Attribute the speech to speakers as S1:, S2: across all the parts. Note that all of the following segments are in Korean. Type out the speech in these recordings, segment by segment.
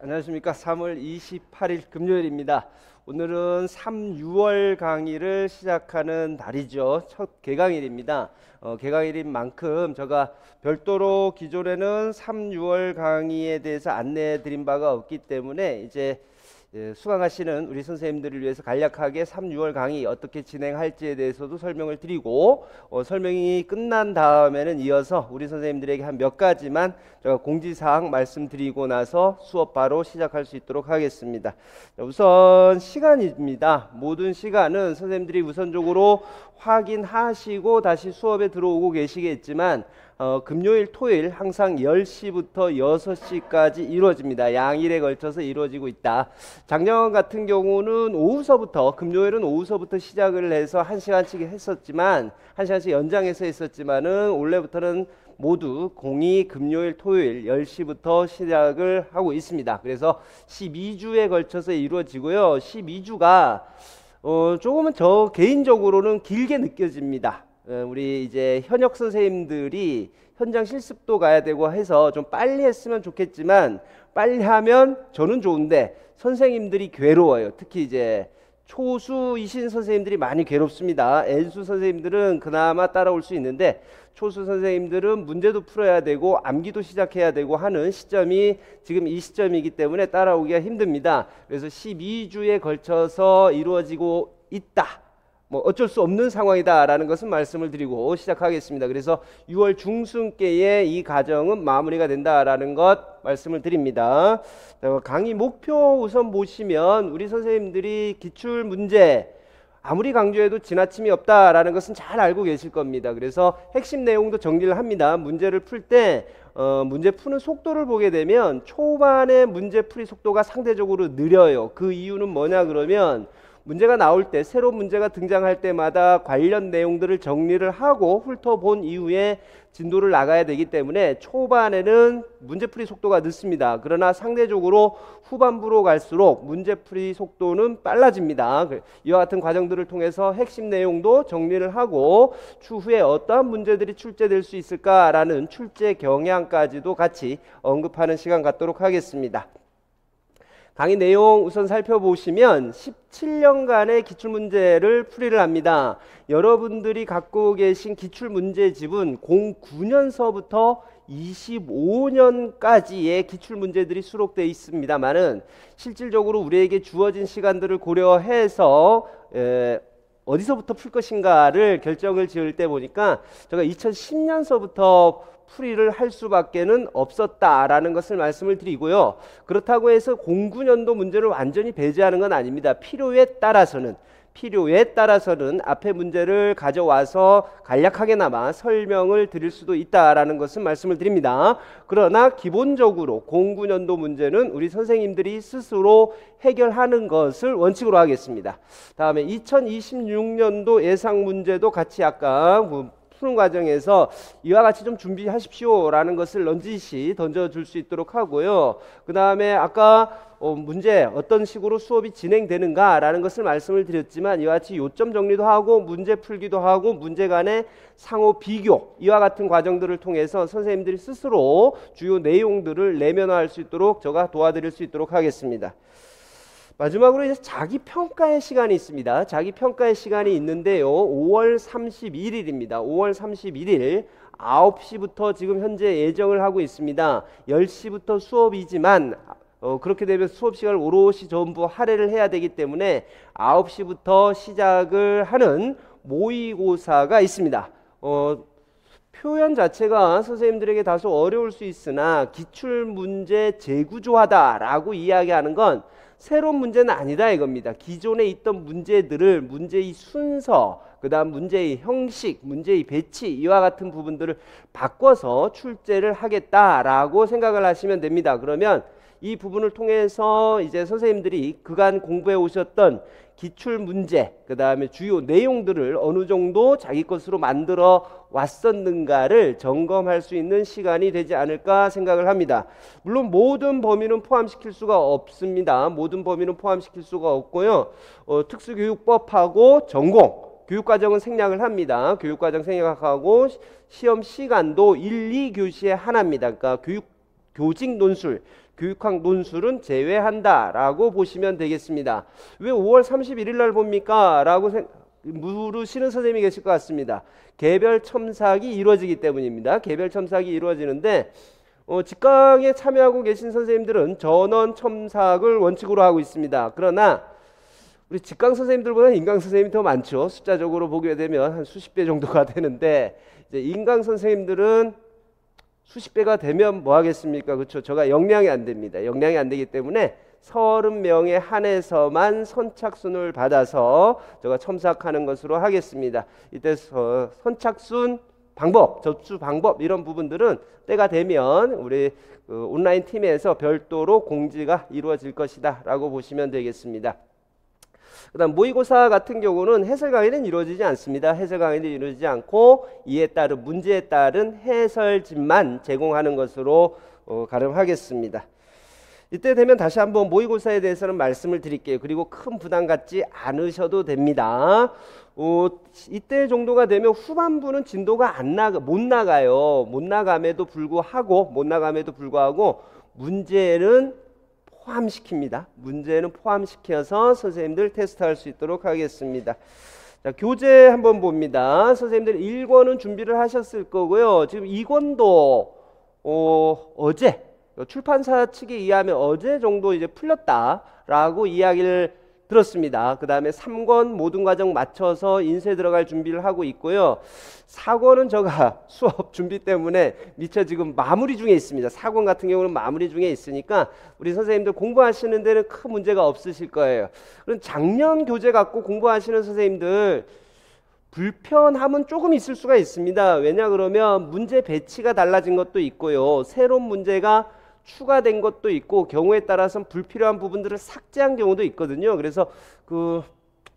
S1: 안녕하십니까. 3월 28일 금요일입니다. 오늘은 3-6월 강의를 시작하는 날이죠. 첫 개강일입니다. 개강일인 만큼 제가 별도로 기존에는 3-6월 강의에 대해서 안내해 드린 바가 없기 때문에 이제 수강하시는 우리 선생님들을 위해서 간략하게 3-6월 강의 어떻게 진행할지에 대해서도 설명을 드리고, 설명이 끝난 다음에는 이어서 우리 선생님들에게 한 몇 가지만 제가 공지사항 말씀드리고 나서 수업 바로 시작할 수 있도록 하겠습니다. 우선 시간입니다. 모든 시간은 선생님들이 우선적으로 확인하시고 다시 수업에 들어오고 계시겠지만 금요일, 토요일 항상 10시부터 6시까지 이루어집니다. 양일에 걸쳐서 이루어지고 있다. 작년 같은 경우는 오후서부터, 금요일은 오후서부터 시작을 해서 1시간씩 했었지만, 1시간씩 연장해서 했었지만은 올해부터는 모두 공이 금요일, 토요일 10시부터 시작을 하고 있습니다. 그래서 12주에 걸쳐서 이루어지고요. 12주가 조금은 저 개인적으로는 길게 느껴집니다. 우리 이제 현역 선생님들이 현장 실습도 가야 되고 해서 좀 빨리 했으면 좋겠지만, 빨리 하면 저는 좋은데 선생님들이 괴로워요. 특히 이제 초수이신 선생님들이 많이 괴롭습니다. N수 선생님들은 그나마 따라올 수 있는데, 초수 선생님들은 문제도 풀어야 되고 암기도 시작해야 되고 하는 시점이 지금 이 시점이기 때문에 따라오기가 힘듭니다. 그래서 12주에 걸쳐서 이루어지고 있다, 어쩔 수 없는 상황이다라는 것은 말씀을 드리고 시작하겠습니다. 그래서 6월 중순께에 이 과정은 마무리가 된다라는 것 말씀을 드립니다. 강의 목표 우선 보시면, 우리 선생님들이 기출 문제 아무리 강조해도 지나침이 없다라는 것은 잘 알고 계실 겁니다. 그래서 핵심 내용도 정리를 합니다. 문제를 풀 때 문제 푸는 속도를 보게 되면 초반에 문제풀이 속도가 상대적으로 느려요. 그 이유는 뭐냐 그러면, 문제가 나올 때, 새로운 문제가 등장할 때마다 관련 내용들을 정리를 하고 훑어본 이후에 진도를 나가야 되기 때문에 초반에는 문제풀이 속도가 늦습니다. 그러나 상대적으로 후반부로 갈수록 문제풀이 속도는 빨라집니다. 이와 같은 과정들을 통해서 핵심 내용도 정리를 하고 추후에 어떠한 문제들이 출제될 수 있을까라는 출제 경향까지도 같이 언급하는 시간 갖도록 하겠습니다. 강의 내용 우선 살펴보시면 17년간의 기출문제를 풀이를 합니다. 여러분들이 갖고 계신 기출문제집은 09년서부터 25년까지의 기출문제들이 수록되어 있습니다만은, 실질적으로 우리에게 주어진 시간들을 고려해서 어디서부터 풀 것인가를 결정을 지을 때 보니까 제가 2010년서부터 풀이를 할 수밖에는 없었다라는 것을 말씀을 드리고요. 그렇다고 해서 09년도 문제를 완전히 배제하는 건 아닙니다. 필요에 따라서는 앞에 문제를 가져와서 간략하게나마 설명을 드릴 수도 있다라는 것은 말씀을 드립니다. 그러나 기본적으로 09년도 문제는 우리 선생님들이 스스로 해결하는 것을 원칙으로 하겠습니다. 다음에 2026년도 예상 문제도 같이 아까 푸는 과정에서 이와 같이 좀 준비하십시오 라는 것을 넌지시 던져줄 수 있도록 하고요. 그 다음에 아까 문제 어떤 식으로 수업이 진행되는가 라는 것을 말씀을 드렸지만, 이와 같이 요점 정리도 하고 문제 풀기도 하고 문제 간의 상호 비교, 이와 같은 과정들을 통해서 선생님들이 스스로 주요 내용들을 내면화할 수 있도록 제가 도와드릴 수 있도록 하겠습니다. 마지막으로 이제 자기평가의 시간이 있습니다. 자기평가의 시간이 있는데요, 5월 31일입니다. 5월 31일 9시부터 지금 현재 예정을 하고 있습니다. 10시부터 수업이지만 그렇게 되면 수업 시간을 오롯이 전부 할애를 해야 되기 때문에 9시부터 시작을 하는 모의고사가 있습니다. 표현 자체가 선생님들에게 다소 어려울 수 있으나 기출문제 재구조하다라고 이야기하는 건 새로운 문제는 아니다 이겁니다. 기존에 있던 문제들을 문제의 순서, 그 다음 문제의 형식, 문제의 배치, 이와 같은 부분들을 바꿔서 출제를 하겠다라고 생각을 하시면 됩니다. 그러면 이 부분을 통해서 이제 선생님들이 그간 공부해 오셨던 기출 문제, 그 다음에 주요 내용들을 어느 정도 자기 것으로 만들어 왔었는가를 점검할 수 있는 시간이 되지 않을까 생각을 합니다. 물론 모든 범위는 포함시킬 수가 없습니다. 모든 범위는 포함시킬 수가 없고요. 특수교육법하고 전공, 교육과정은 생략을 합니다. 교육과정 생략하고 시험 시간도 1, 2교시에 하나입니다. 그러니까 교육 교직 논술, 교육학 논술은 제외한다라고 보시면 되겠습니다. 왜 5월 31일 날 봅니까? 라고 물으시는 선생님이 계실 것 같습니다. 개별 첨삭이 이루어지기 때문입니다. 개별 첨삭이 이루어지는데 직강에 참여하고 계신 선생님들은 전원 첨삭을 원칙으로 하고 있습니다. 그러나 우리 직강 선생님들보다 인강 선생님이 더 많죠. 숫자적으로 보게 되면 한 수십 배 정도가 되는데 이제 인강 선생님들은 수십 배가 되면 뭐 하겠습니까? 그렇죠. 저가 역량이 안 됩니다. 역량이 안 되기 때문에 30명에 한해서만 선착순을 받아서 제가 첨삭하는 것으로 하겠습니다. 이때 선착순 방법, 접수 방법 이런 부분들은 때가 되면 우리 온라인 팀에서 별도로 공지가 이루어질 것이다 라고 보시면 되겠습니다. 그 다음 모의고사 같은 경우는 해설 강의는 이루어지지 않습니다. 해설 강의는 이루어지지 않고 이에 따른 문제에 따른 해설집만 제공하는 것으로 가름하겠습니다. 이때 되면 다시 한번 모의고사에 대해서는 말씀을 드릴게요. 그리고 큰 부담 갖지 않으셔도 됩니다. 이때 정도가 되면 후반부는 진도가 못 나가요. 못 나감에도 불구하고 문제는 포함시킵니다. 문제는 포함시켜서 선생님들 테스트할 수 있도록 하겠습니다. 자, 교재 한번 봅니다. 선생님들 1권은 준비를 하셨을 거고요. 지금 2권도 어제 출판사 측에 의하면 어제 정도 이제 풀렸다라고 이야기를 들었습니다. 그 다음에 3권 모든 과정 맞춰서 인쇄 들어갈 준비를 하고 있고요. 4권은 제가 수업 준비 때문에 미처 지금 마무리 중에 있습니다. 4권 같은 경우는 마무리 중에 있으니까 우리 선생님들 공부하시는 데는 큰 문제가 없으실 거예요. 그럼 작년 교재 갖고 공부하시는 선생님들 불편함은 조금 있을 수가 있습니다. 왜냐 그러면 문제 배치가 달라진 것도 있고요. 새로운 문제가 추가된 것도 있고 경우에 따라서는 불필요한 부분들을 삭제한 경우도 있거든요. 그래서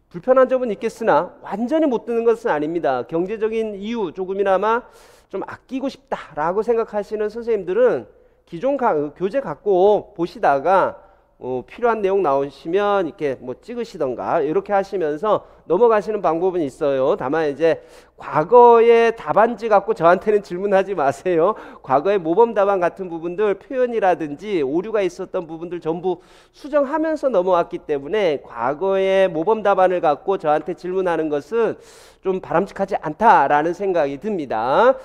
S1: 불편한 점은 있겠으나 완전히 못 듣는 것은 아닙니다. 경제적인 이유 조금이나마 좀 아끼고 싶다라고 생각하시는 선생님들은 기존 교재 갖고 보시다가 필요한 내용 나오시면 이렇게 뭐 찍으시던가 이렇게 하시면서 넘어가시는 방법은 있어요. 다만 이제 과거의 답안지 갖고 저한테는 질문하지 마세요. 과거의 모범 답안 같은 부분들 표현이라든지 오류가 있었던 부분들 전부 수정하면서 넘어왔기 때문에 과거의 모범 답안을 갖고 저한테 질문하는 것은 좀 바람직하지 않다라는 생각이 듭니다.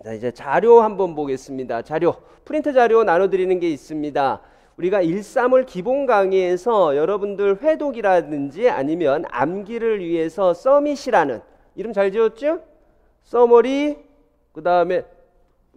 S1: 자, 이제 자료 한번 보겠습니다. 자료, 프린트 자료 나눠드리는 게 있습니다. 우리가 1~3월 기본 강의에서 여러분들 회독이라든지 아니면 암기를 위해서 서밋이라는 이름 잘 지었죠? 서머리, 그 다음에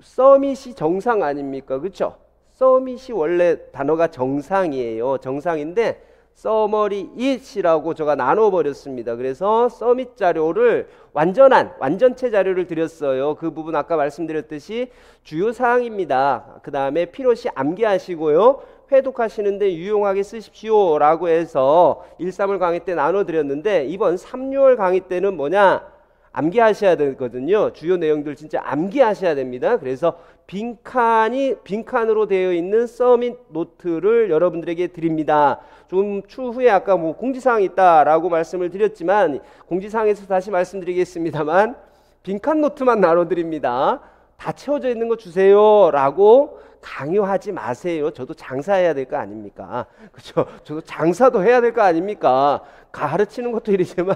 S1: 서밋이 정상 아닙니까? 그렇죠? 서밋이 원래 단어가 정상이에요. 정상인데 서머리 it이라고 제가 나눠버렸습니다. 그래서 서밋 자료를 완전체 자료를 드렸어요. 그 부분 아까 말씀드렸듯이 주요 사항입니다. 그 다음에 필요시 암기하시고요. 회독하시는데 유용하게 쓰십시오 라고 해서 1~3월 강의 때 나눠드렸는데 이번 3~6월 강의 때는 뭐냐? 암기하셔야 되거든요. 주요 내용들 진짜 암기하셔야 됩니다. 그래서 빈칸으로 되어 있는 서밋 노트를 여러분들에게 드립니다. 좀 추후에 아까 뭐 공지사항이 있다라고 말씀을 드렸지만 공지사항에서 다시 말씀드리겠습니다만 빈칸 노트만 나눠드립니다. 다 채워져 있는 거 주세요 라고 강요하지 마세요. 저도 장사해야 될 거 아닙니까? 그렇죠? 저도 장사도 해야 될 거 아닙니까? 가르치는 것도 일이지만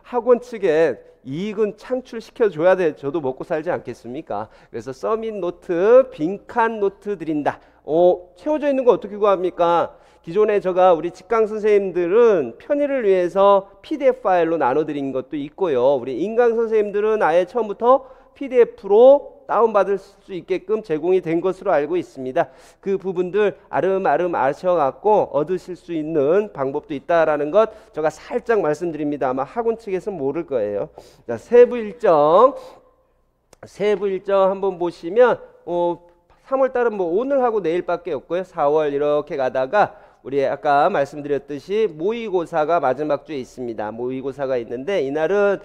S1: 학원 측에 이익은 창출시켜 줘야 돼. 저도 먹고 살지 않겠습니까? 그래서 서밋 노트, 빈칸 노트 드린다. 채워져 있는 거 어떻게 구합니까? 기존에 제가 우리 직강 선생님들은 편의를 위해서 PDF 파일로 나눠드린 것도 있고요. 우리 인강 선생님들은 아예 처음부터 PDF로 다운받을 수 있게끔 제공이 된 것으로 알고 있습니다. 그 부분들 아름아름 아셔갖고 얻으실 수 있는 방법도 있다라는 것 제가 살짝 말씀드립니다. 아마 학원 측에서는 모를 거예요. 자, 세부 일정 한번 보시면 3월달은 뭐 오늘하고 내일밖에 없고요. 4월 이렇게 가다가 우리 아까 말씀드렸듯이 모의고사가 마지막 주에 있습니다. 모의고사가 있는데 이날은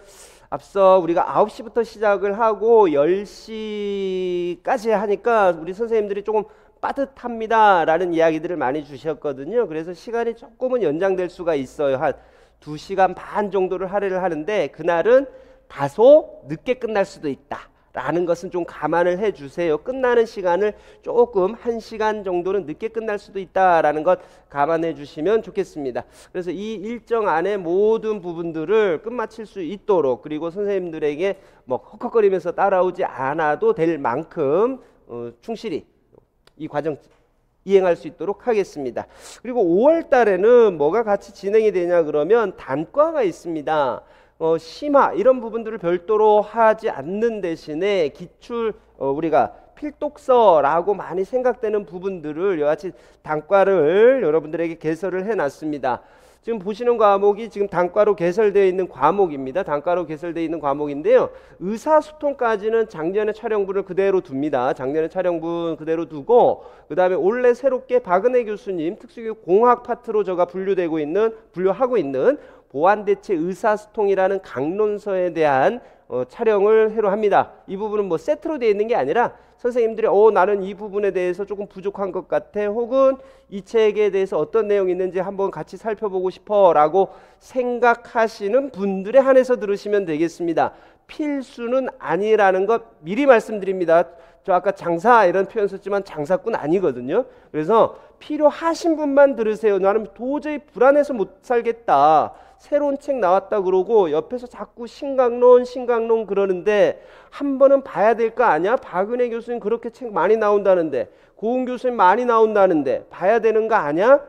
S1: 앞서 우리가 9시부터 시작을 하고 10시까지 하니까 우리 선생님들이 조금 빠듯합니다 라는 이야기들을 많이 주셨거든요. 그래서 시간이 조금은 연장될 수가 있어요. 한 2시간 반 정도를 할애를 하는데 그날은 다소 늦게 끝날 수도 있다 라는 것은 좀 감안을 해 주세요. 끝나는 시간을 조금 1시간 정도는 늦게 끝날 수도 있다라는 것 감안해 주시면 좋겠습니다. 그래서 이 일정 안에 모든 부분들을 끝마칠 수 있도록, 그리고 선생님들에게 뭐 헉헉거리면서 따라오지 않아도 될 만큼 충실히 이 과정 이행할 수 있도록 하겠습니다. 그리고 5월 달에는 뭐가 같이 진행이 되냐 그러면 단과가 있습니다. 심화 이런 부분들을 별도로 하지 않는 대신에 기출 우리가 필독서라고 많이 생각되는 부분들을 여하튼 단과를 여러분들에게 개설을 해놨습니다. 지금 보시는 과목이 지금 단과로 개설되어 있는 과목입니다. 단과로 개설되어 있는 과목인데요. 의사소통까지는 작년의 촬영분을 그대로 둡니다. 작년의 촬영분 그대로 두고, 그 다음에 올해 새롭게 박은혜 교수님 특수교육 공학 파트로 제가 분류하고 있는 보완대체 의사소통이라는 강론서에 대한 촬영을 새로 합니다. 이 부분은 뭐 세트로 되어 있는 게 아니라 선생님들이 나는 이 부분에 대해서 조금 부족한 것 같아, 혹은 이 책에 대해서 어떤 내용이 있는지 한번 같이 살펴보고 싶어 라고 생각하시는 분들에 한해서 들으시면 되겠습니다. 필수는 아니라는 것 미리 말씀드립니다. 저 아까 장사 이런 표현 썼지만 장사꾼 아니거든요. 그래서 필요하신 분만 들으세요. 나는 도저히 불안해서 못 살겠다, 새로운 책 나왔다 그러고 옆에서 자꾸 신강론 그러는데 한 번은 봐야 될 거 아니야? 박은혜 교수님 그렇게 책 많이 나온다는데, 고은 교수님 많이 나온다는데 봐야 되는 거 아니야?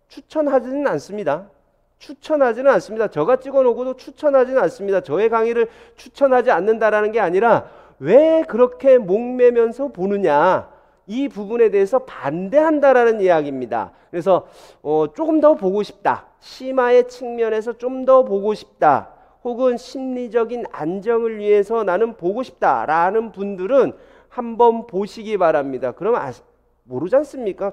S1: 추천하지는 않습니다. 추천하지는 않습니다. 저가 찍어놓고도 추천하지는 않습니다. 저의 강의를 추천하지 않는다라는 게 아니라 왜 그렇게 목매면서 보느냐, 이 부분에 대해서 반대한다라는 이야기입니다. 그래서 조금 더 보고 싶다, 심화의 측면에서 좀 더 보고 싶다, 혹은 심리적인 안정을 위해서 나는 보고 싶다라는 분들은 한번 보시기 바랍니다. 그러면 모르지 않습니까?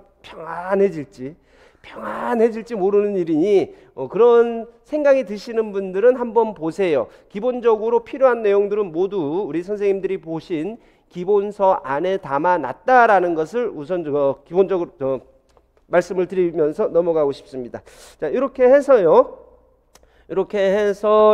S1: 평안해질지 모르는 일이니 그런 생각이 드시는 분들은 한번 보세요. 기본적으로 필요한 내용들은 모두 우리 선생님들이 보신 기본서 안에 담아놨다라는 것을 우선 기본적으로 말씀을 드리면서 넘어가고 싶습니다. 자, 이렇게 해서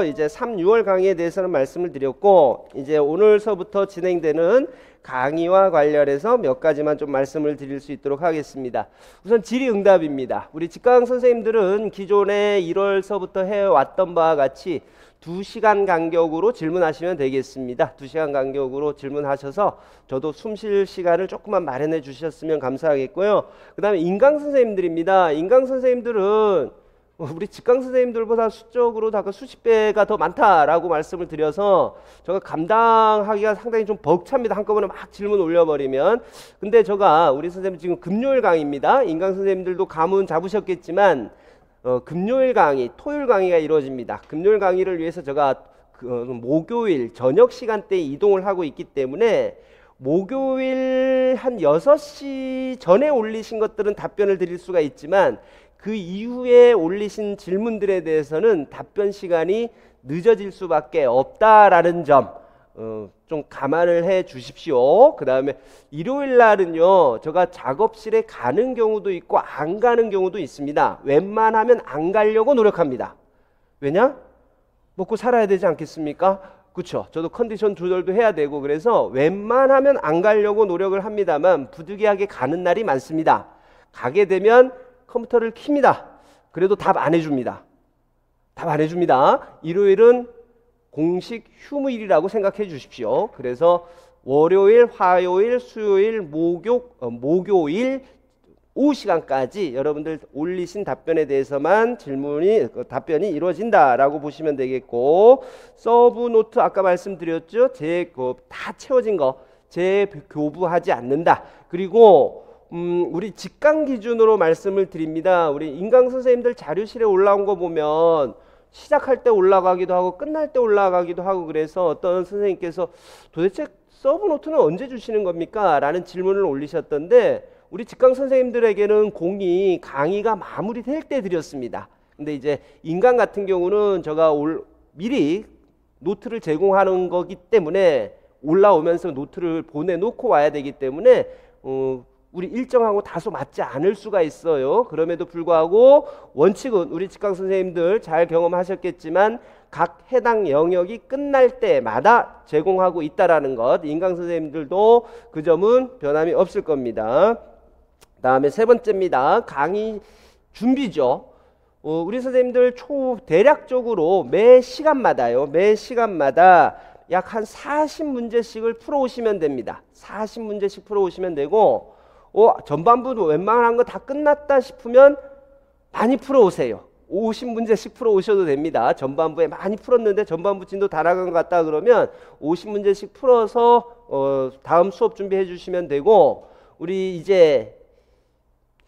S1: 이제 3, 6월 강의에 대해서는 말씀을 드렸고, 이제 오늘서부터 진행되는 강의와 관련해서 몇 가지만 좀 말씀을 드릴 수 있도록 하겠습니다. 우선 질의응답입니다. 우리 직강 선생님들은 기존에 1월서부터 해왔던 바와 같이 2시간 간격으로 질문하시면 되겠습니다. 2시간 간격으로 질문하셔서 저도 숨 쉴 시간을 조금만 마련해 주셨으면 감사하겠고요. 그 다음에 인강 선생님들입니다. 인강 선생님들은 우리 직강 선생님들보다 수적으로 수십 배가 더 많다라고 말씀을 드려서 제가 감당하기가 상당히 좀 벅찹니다. 한꺼번에 막 질문 올려버리면. 근데 제가 우리 선생님 지금 금요일 강의입니다. 인강 선생님들도 감은 잡으셨겠지만 금요일 강의, 토요일 강의가 이루어집니다. 금요일 강의를 위해서 제가 목요일 저녁 시간대에 이동을 하고 있기 때문에 목요일 한 6시 전에 올리신 것들은 답변을 드릴 수가 있지만 그 이후에 올리신 질문들에 대해서는 답변 시간이 늦어질 수밖에 없다라는 점 좀 감안을 해 주십시오. 그 다음에 일요일 날은요, 제가 작업실에 가는 경우도 있고 안 가는 경우도 있습니다. 웬만하면 안 가려고 노력합니다. 왜냐? 먹고 살아야 되지 않겠습니까? 그렇죠. 저도 컨디션 조절도 해야 되고, 그래서 웬만하면 안 가려고 노력을 합니다만 부득이하게 가는 날이 많습니다. 가게 되면 컴퓨터를 킵니다. 그래도 답 안 해줍니다. 답 안 해줍니다. 일요일은 공식 휴무일이라고 생각해 주십시오. 그래서 월요일, 화요일, 수요일, 목요일 오후 시간까지 여러분들 올리신 답변에 대해서만 답변이 이루어진다라고 보시면 되겠고, 서브 노트 아까 말씀드렸죠. 다 채워진 거 재교부하지 않는다. 그리고 우리 직강 기준으로 말씀을 드립니다. 우리 인강 선생님들 자료실에 올라온 거 보면 시작할 때 올라가기도 하고 끝날 때 올라가기도 하고, 그래서 어떤 선생님께서 도대체 서브 노트는 언제 주시는 겁니까? 라는 질문을 올리셨던데, 우리 직강 선생님들에게는 공이 강의가 마무리될 때 드렸습니다. 근데 이제 인강 같은 경우는 제가 미리 노트를 제공하는 거기 때문에 올라오면서 노트를 보내놓고 와야 되기 때문에 우리 일정하고 다소 맞지 않을 수가 있어요. 그럼에도 불구하고 원칙은 우리 직강 선생님들 잘 경험하셨겠지만 각 해당 영역이 끝날 때마다 제공하고 있다라는 것, 인강 선생님들도 그 점은 변함이 없을 겁니다. 다음에 세 번째입니다. 강의 준비죠. 우리 선생님들 대략적으로 매 시간마다요. 매 시간마다 약 한 40문제씩을 풀어오시면 됩니다. 40문제씩 풀어오시면 되고 전반부 웬만한 거 다 끝났다 싶으면 많이 풀어오세요. 50문제씩 풀어오셔도 됩니다. 전반부에 많이 풀었는데 전반부 진도 다 나간 것 같다 그러면 50문제씩 풀어서 다음 수업 준비해 주시면 되고, 우리 이제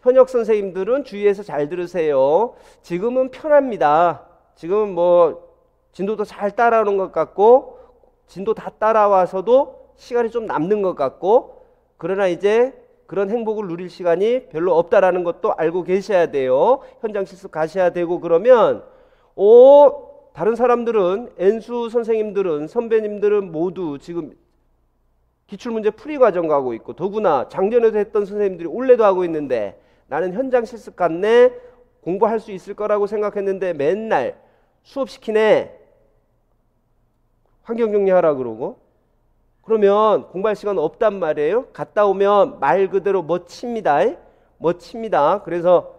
S1: 현역 선생님들은 주의해서 잘 들으세요. 지금은 편합니다. 지금은 뭐 진도도 잘 따라오는 것 같고 진도 다 따라와서도 시간이 좀 남는 것 같고, 그러나 이제 그런 행복을 누릴 시간이 별로 없다라는 것도 알고 계셔야 돼요. 현장 실습 가셔야 되고 그러면 다른 사람들은, N수 선생님들은, 선배님들은 모두 지금 기출문제 풀이 과정 가고 있고, 더구나 작년에도 했던 선생님들이 올해도 하고 있는데 나는 현장 실습 갔네, 공부할 수 있을 거라고 생각했는데 맨날 수업시키네, 환경정리하라 그러고, 그러면 공부할 시간 없단 말이에요. 갔다 오면 말 그대로 멋집니다. 멋집니다. 그래서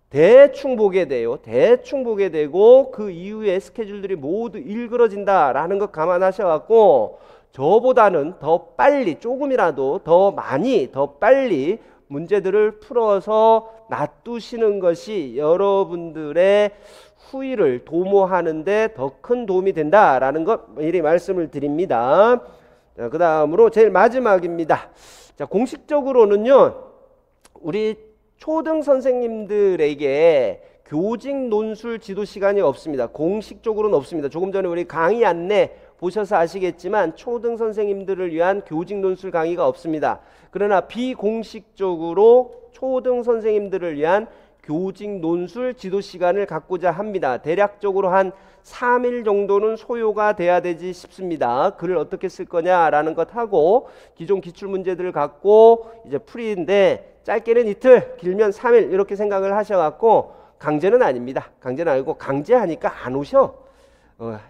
S1: 대충 보게 돼요. 대충 보게 되고 그 이후에 스케줄들이 모두 일그러진다라는 것 감안하셔갖고 저보다는 더 빨리, 조금이라도 더 많이, 더 빨리 문제들을 풀어서 놔두시는 것이 여러분들의 후일을 도모하는데 더 큰 도움이 된다라는 것 미리 말씀을 드립니다. 자, 그 다음으로 제일 마지막입니다. 자, 공식적으로는요, 우리 초등 선생님들에게 교직 논술 지도 시간이 없습니다. 공식적으로는 없습니다. 조금 전에 우리 강의 안내 보셔서 아시겠지만 초등 선생님들을 위한 교직 논술 강의가 없습니다. 그러나 비공식적으로 초등 선생님들을 위한 교직 논술 지도 시간을 갖고자 합니다. 대략적으로 한 3일 정도는 소요가 돼야 되지 싶습니다. 글을 어떻게 쓸 거냐라는 것 하고 기존 기출 문제들을 갖고 이제 풀이인데, 짧게는 이틀, 길면 3일 이렇게 생각을 하셔갖고, 강제는 아닙니다. 강제는 아니고 강제하니까 안 오셔.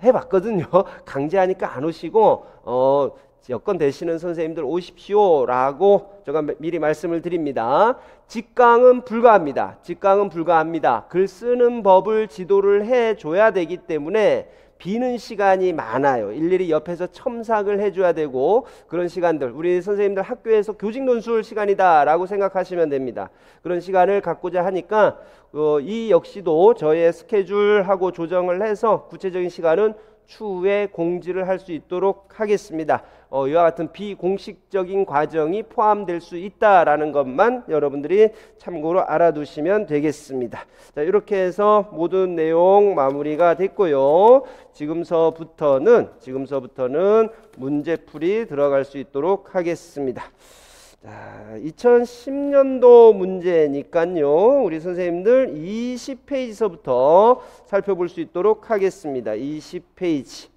S1: 해봤거든요. 강제하니까 안 오시고 여건 되시는 선생님들 오십시오라고 제가 미리 말씀을 드립니다. 직강은 불가합니다. 직강은 불가합니다. 글 쓰는 법을 지도를 해줘야 되기 때문에 비는 시간이 많아요. 일일이 옆에서 첨삭을 해줘야 되고, 그런 시간들, 우리 선생님들 학교에서 교직 논술 시간이다라고 생각하시면 됩니다. 그런 시간을 갖고자 하니까 이 역시도 저의 스케줄하고 조정을 해서 구체적인 시간은 추후에 공지를 할 수 있도록 하겠습니다. 이와 같은 비공식적인 과정이 포함될 수 있다라는 것만 여러분들이 참고로 알아두시면 되겠습니다. 자, 이렇게 해서 모든 내용 마무리가 됐고요. 지금서부터는 문제풀이 들어갈 수 있도록 하겠습니다. 자, 2010년도 문제니까요, 우리 선생님들 20페이지서부터 살펴볼 수 있도록 하겠습니다. 20페이지.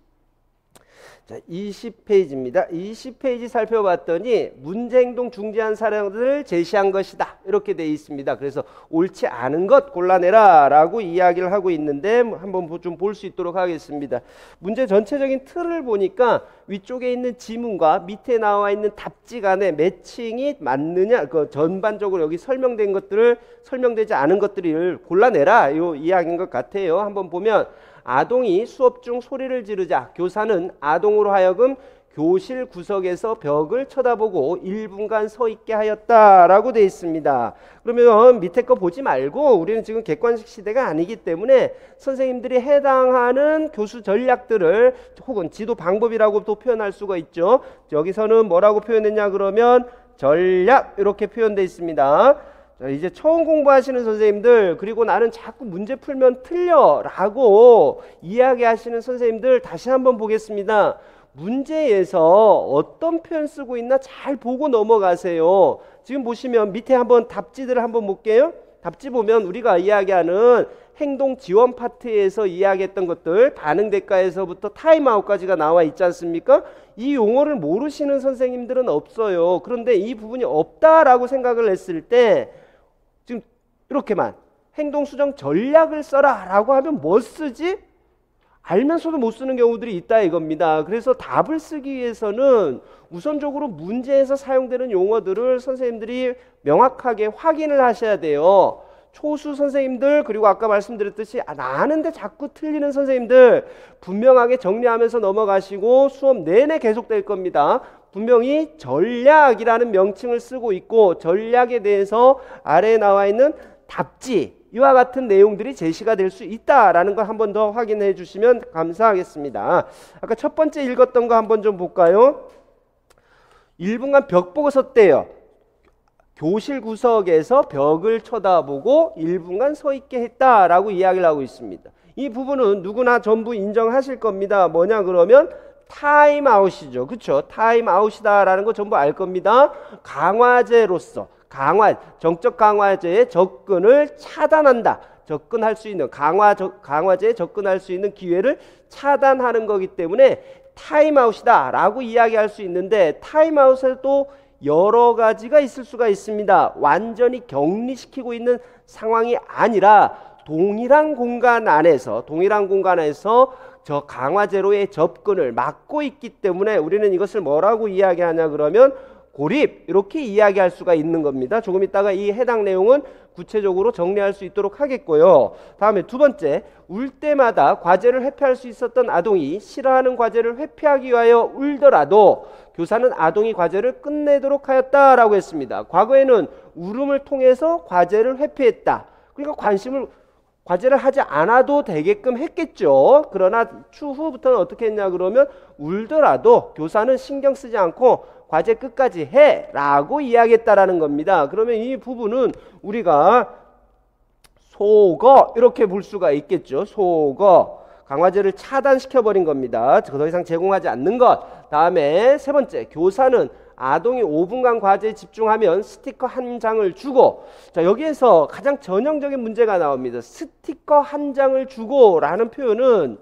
S1: 자, 20페이지입니다. 20페이지 살펴봤더니 문제행동 중지한 사례들을 제시한 것이다, 이렇게 되어 있습니다. 그래서 옳지 않은 것 골라내라 라고 이야기를 하고 있는데 한번 좀 볼 수 있도록 하겠습니다. 문제 전체적인 틀을 보니까 위쪽에 있는 지문과 밑에 나와 있는 답지 간의 매칭이 맞느냐, 전반적으로 여기 설명된 것들을, 설명되지 않은 것들을 골라내라, 이 이야기인 것 같아요. 한번 보면 아동이 수업 중 소리를 지르자 교사는 아동으로 하여금 교실 구석에서 벽을 쳐다보고 1분간 서 있게 하였다라고 되어 있습니다. 그러면 밑에 거 보지 말고, 우리는 지금 객관식 시대가 아니기 때문에 선생님들이 해당하는 교수 전략들을, 혹은 지도 방법이라고도 표현할 수가 있죠. 여기서는 뭐라고 표현했냐 그러면 전략, 이렇게 표현되어 있습니다. 자, 이제 처음 공부하시는 선생님들, 그리고 나는 자꾸 문제 풀면 틀려 라고 이야기하시는 선생님들 다시 한번 보겠습니다. 문제에서 어떤 표현 쓰고 있나 잘 보고 넘어가세요. 지금 보시면 밑에 한번 답지들을 한번 볼게요. 답지 보면 우리가 이야기하는 행동 지원 파트에서 이야기했던 것들, 반응 대가에서부터 타임아웃까지가 나와 있지 않습니까? 이 용어를 모르시는 선생님들은 없어요. 그런데 이 부분이 없다라고 생각을 했을 때 지금 이렇게만 행동 수정 전략을 써라 라고 하면 뭐 쓰지? 알면서도 못 쓰는 경우들이 있다 이겁니다. 그래서 답을 쓰기 위해서는 우선적으로 문제에서 사용되는 용어들을 선생님들이 명확하게 확인을 하셔야 돼요. 초수 선생님들, 그리고 아까 말씀드렸듯이 나는데 자꾸 틀리는 선생님들 분명하게 정리하면서 넘어가시고 수업 내내 계속될 겁니다. 분명히 전략이라는 명칭을 쓰고 있고 전략에 대해서 아래에 나와 있는 답지 이와 같은 내용들이 제시가 될 수 있다라는 걸 한 번 더 확인해 주시면 감사하겠습니다. 아까 첫 번째 읽었던 거 한번 좀 볼까요? 1분간 벽 보고 섰대요. 교실 구석에서 벽을 쳐다보고 1분간 서 있게 했다라고 이야기를 하고 있습니다. 이 부분은 누구나 전부 인정하실 겁니다. 뭐냐 그러면 타임아웃이죠. 그렇죠? 타임아웃이다라는 거 전부 알 겁니다. 강화제로서 정적 강화제의 접근을 차단한다. 접근할 수 있는 강화제에 접근할 수 있는 기회를 차단하는 거기 때문에 타임아웃이다 라고 이야기할 수 있는데 타임아웃에도 여러 가지가 있을 수가 있습니다. 완전히 격리시키고 있는 상황이 아니라 동일한 공간 안에서 저 강화제로의 접근을 막고 있기 때문에 우리는 이것을 뭐라고 이야기하냐 그러면 고립 이렇게 이야기할 수가 있는 겁니다. 조금 있다가 이 해당 내용은 구체적으로 정리할 수 있도록 하겠고요. 다음에 두 번째, 울 때마다 과제를 회피할 수 있었던 아동이 싫어하는 과제를 회피하기 위하여 울더라도 교사는 아동이 과제를 끝내도록 하였다라고 했습니다. 과거에는 울음을 통해서 과제를 회피했다. 그러니까 과제를 하지 않아도 되게끔 했겠죠. 그러나 추후부터는 어떻게 했냐 그러면 울더라도 교사는 신경 쓰지 않고 과제 끝까지 해 라고 이야기했다라는 겁니다. 그러면 이 부분은 우리가 속어 이렇게 볼 수가 있겠죠. 속어 강화제를 차단시켜버린 겁니다. 더 이상 제공하지 않는 것. 다음에 세 번째, 교사는 아동이 5분간 과제에 집중하면 스티커 한 장을 주고, 자 여기에서 가장 전형적인 문제가 나옵니다. 스티커 한 장을 주고 라는 표현은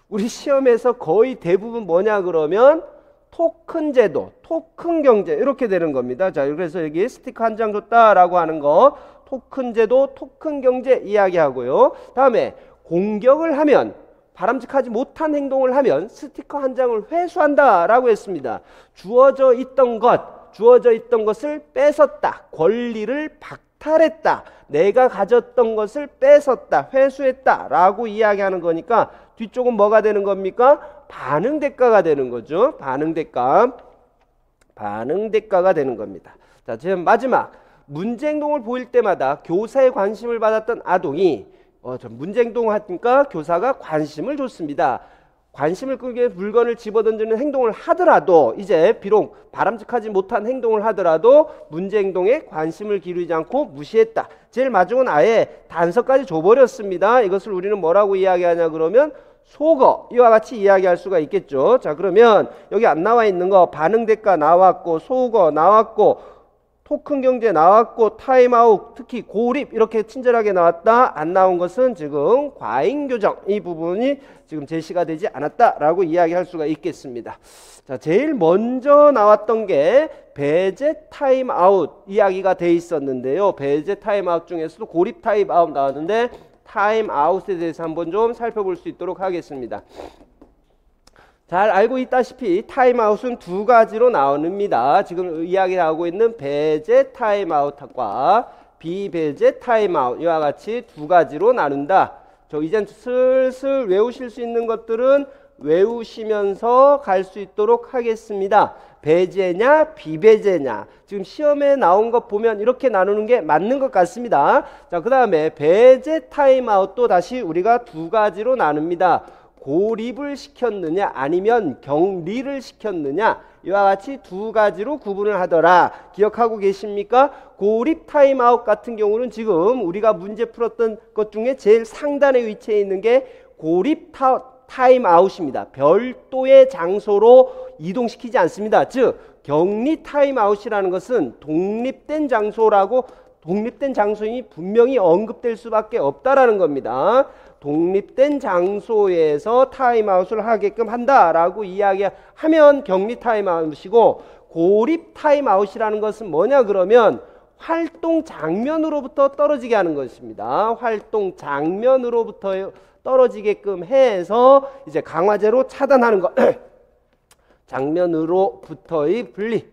S1: 우리 시험에서 거의 대부분 뭐냐 그러면 토큰 제도, 토큰 경제 이렇게 되는 겁니다. 자 그래서 여기 스티커 한 장 줬다라고 하는 거 토큰 제도, 토큰 경제 이야기하고요. 다음에 공격을 하면 바람직하지 못한 행동을 하면 스티커 한 장을 회수한다라고 했습니다. 주어져 있던 것을 뺏었다. 권리를 박탈했다. 내가 가졌던 것을 뺏었다. 회수했다라고 이야기하는 거니까 뒤쪽은 뭐가 되는 겁니까? 반응 대가가 되는 거죠. 반응 대가가 되는 겁니다. 자, 지금 마지막 문제 행동을 보일 때마다 교사의 관심을 받았던 아동이 문제 행동하니까 교사가 관심을 줬습니다. 관심을 끌게 물건을 집어던지는 행동을 하더라도 이제 비록 바람직하지 못한 행동을 하더라도 문제 행동에 관심을 기울이지 않고 무시했다. 제일 마지막은 아예 단서까지 줘버렸습니다. 이것을 우리는 뭐라고 이야기하냐 그러면 속어 이와 같이 이야기할 수가 있겠죠. 자 그러면 여기 안 나와 있는 거 반응 대가 나왔고 속어 나왔고 토큰 경제 나왔고 타임아웃 특히 고립 이렇게 친절하게 나왔다. 안 나온 것은 지금 과잉 교정 이 부분이 지금 제시가 되지 않았다라고 이야기할 수가 있겠습니다. 자 제일 먼저 나왔던 게 배제 타임아웃 이야기가 돼 있었는데요. 배제 타임아웃 중에서도 고립 타임아웃 나왔는데 타임아웃에 대해서 한번 좀 살펴볼 수 있도록 하겠습니다. 잘 알고 있다시피 타임아웃은 두 가지로 나옵니다. 지금 이야기하고 있는 배제 타임아웃과 비배제 타임아웃 이와 같이 두 가지로 나눈다. 이젠 슬슬 외우실 수 있는 것들은 외우시면서 갈 수 있도록 하겠습니다. 배제냐 비배제냐 지금 시험에 나온 것 보면 이렇게 나누는 게 맞는 것 같습니다. 자, 그 다음에 배제 타임아웃도 다시 우리가 두 가지로 나눕니다. 고립을 시켰느냐 아니면 격리를 시켰느냐 이와 같이 두 가지로 구분을 하더라. 기억하고 계십니까? 고립 타임아웃 같은 경우는 지금 우리가 문제 풀었던 것 중에 제일 상단에 위치해 있는 게 고립 타임아웃입니다. 별도의 장소로 이동시키지 않습니다. 즉 격리 타임아웃이라는 것은 독립된 장소라고 독립된 장소임이 분명히 언급될 수밖에 없다라는 겁니다. 독립된 장소에서 타임아웃을 하게끔 한다라고 이야기하면 격리 타임아웃이고, 고립 타임아웃이라는 것은 뭐냐 그러면 활동 장면으로부터 떨어지게 하는 것입니다. 활동 장면으로부터 떨어지게끔 해서 이제 강화제로 차단하는 것. 장면으로부터의 분리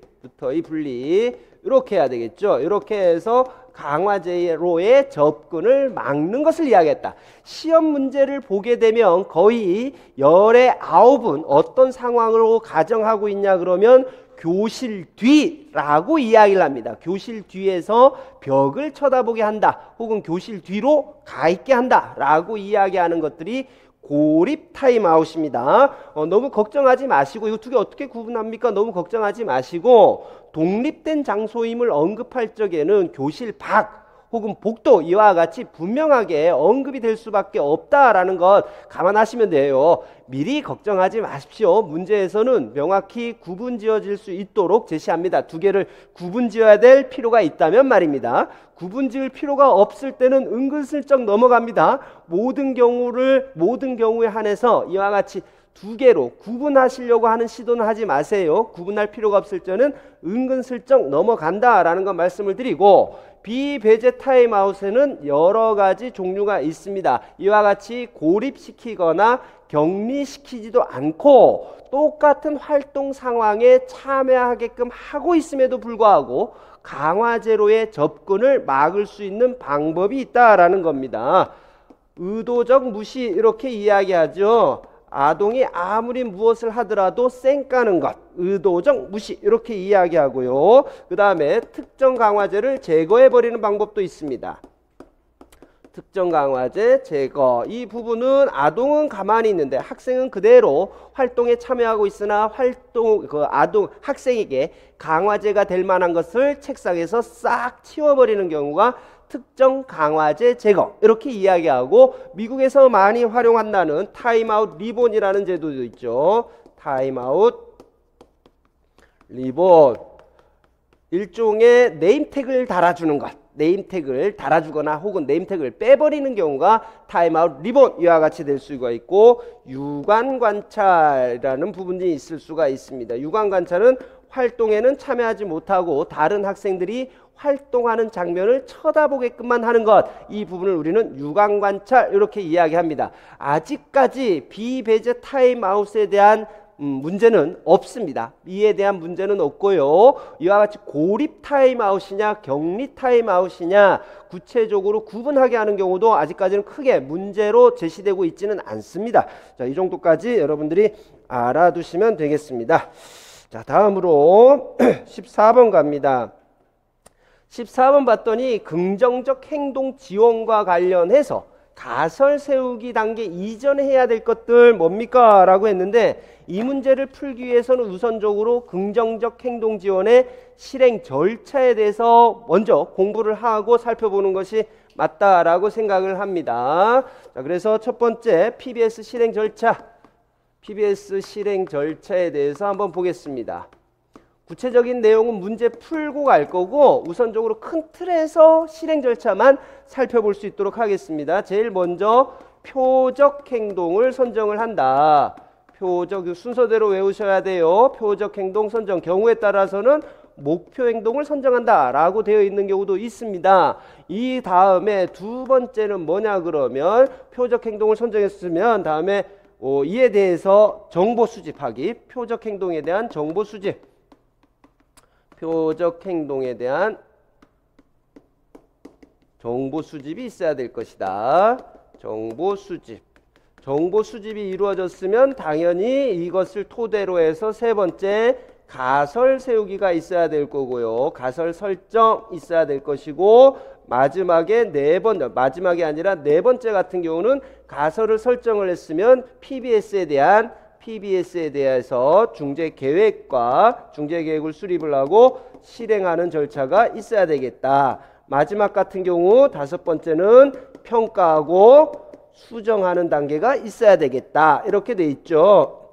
S1: 이렇게 해야 되겠죠. 이렇게 해서 강화제로의 접근을 막는 것을 이야기했다. 시험 문제를 보게 되면 거의 열의 9은 어떤 상황으로 가정하고 있냐 그러면 교실 뒤라고 이야기를 합니다. 교실 뒤에서 벽을 쳐다보게 한다, 혹은 교실 뒤로 가 있게 한다 라고 이야기하는 것들이 고립 타임아웃입니다. 너무 걱정하지 마시고, 이거 두 개 어떻게 구분합니까? 너무 걱정하지 마시고, 독립된 장소임을 언급할 적에는 교실 밖 혹은 복도 이와 같이 분명하게 언급이 될 수밖에 없다라는 것 감안하시면 돼요. 미리 걱정하지 마십시오. 문제에서는 명확히 구분 지어질 수 있도록 제시합니다. 두 개를 구분 지어야 될 필요가 있다면 말입니다. 구분 지을 필요가 없을 때는 은근슬쩍 넘어갑니다. 모든 경우에 한해서 이와 같이 두 개로 구분하시려고 하는 시도는 하지 마세요. 구분할 필요가 없을 때는 은근슬쩍 넘어간다라는 거 말씀을 드리고, 비배제 타임아웃에는 여러 가지 종류가 있습니다. 이와 같이 고립시키거나 격리시키지도 않고 똑같은 활동 상황에 참여하게끔 하고 있음에도 불구하고 강화제로의 접근을 막을 수 있는 방법이 있다라는 겁니다. 의도적 무시 이렇게 이야기하죠. 아동이 아무리 무엇을 하더라도 쌩까는 것, 의도적 무시 이렇게 이야기하고요. 그 다음에 특정 강화제를 제거해버리는 방법도 있습니다. 특정 강화제 제거, 이 부분은 아동은 가만히 있는데 학생은 그대로 활동에 참여하고 있으나 학생에게 강화제가 될 만한 것을 책상에서 싹 치워버리는 경우가 특정 강화제 제거 이렇게 이야기하고, 미국에서 많이 활용한다는 타임아웃 리본이라는 제도도 있죠. 타임아웃 리본, 일종의 네임택을 달아주는 것, 네임택을 달아주거나 혹은 네임택을 빼버리는 경우가 타임아웃 리본 이와 같이 될 수가 있고, 유관관찰이라는 부분이 있을 수가 있습니다. 유관관찰은 활동에는 참여하지 못하고 다른 학생들이 활동하는 장면을 쳐다보게끔만 하는 것, 이 부분을 우리는 유관관찰 이렇게 이야기합니다. 아직까지 비배제 타임아웃에 대한 문제는 없습니다. 이에 대한 문제는 없고요. 이와 같이 고립 타임아웃이냐 격리 타임아웃이냐 구체적으로 구분하게 하는 경우도 아직까지는 크게 문제로 제시되고 있지는 않습니다. 자, 이 정도까지 여러분들이 알아두시면 되겠습니다. 자, 다음으로 14번 갑니다. 14번 봤더니 긍정적 행동 지원과 관련해서 가설 세우기 단계 이전에 해야 될 것들 뭡니까? 라고 했는데, 이 문제를 풀기 위해서는 우선적으로 긍정적 행동 지원의 실행 절차에 대해서 먼저 공부를 하고 살펴보는 것이 맞다라고 생각을 합니다. 자, 그래서 첫 번째 PBS 실행 절차에 대해서 한번 보겠습니다. 구체적인 내용은 문제 풀고 갈 거고 우선적으로 큰 틀에서 실행 절차만 살펴볼 수 있도록 하겠습니다. 제일 먼저 표적 행동을 선정을 한다. 표적 순서대로 외우셔야 돼요. 표적 행동 선정, 경우에 따라서는 목표 행동을 선정한다 라고 되어 있는 경우도 있습니다. 이 다음에 두 번째는 뭐냐 그러면 표적 행동을 선정했으면 다음에 이에 대해서 정보 수집하기, 표적 행동에 대한 정보 수집, 표적 행동에 대한 정보 수집이 있어야 될 것이다. 정보 수집이 이루어졌으면 당연히 이것을 토대로 해서 세 번째 가설 세우기가 있어야 될 거고요. 가설 설정 있어야 될 것이고, 마지막에 마지막이 아니라 네 번째 같은 경우는 가설을 설정을 했으면 PBS에 대해서 중재 계획을 수립을 하고 실행하는 절차가 있어야 되겠다. 마지막 같은 경우 다섯 번째는 평가하고 수정하는 단계가 있어야 되겠다. 이렇게 돼 있죠.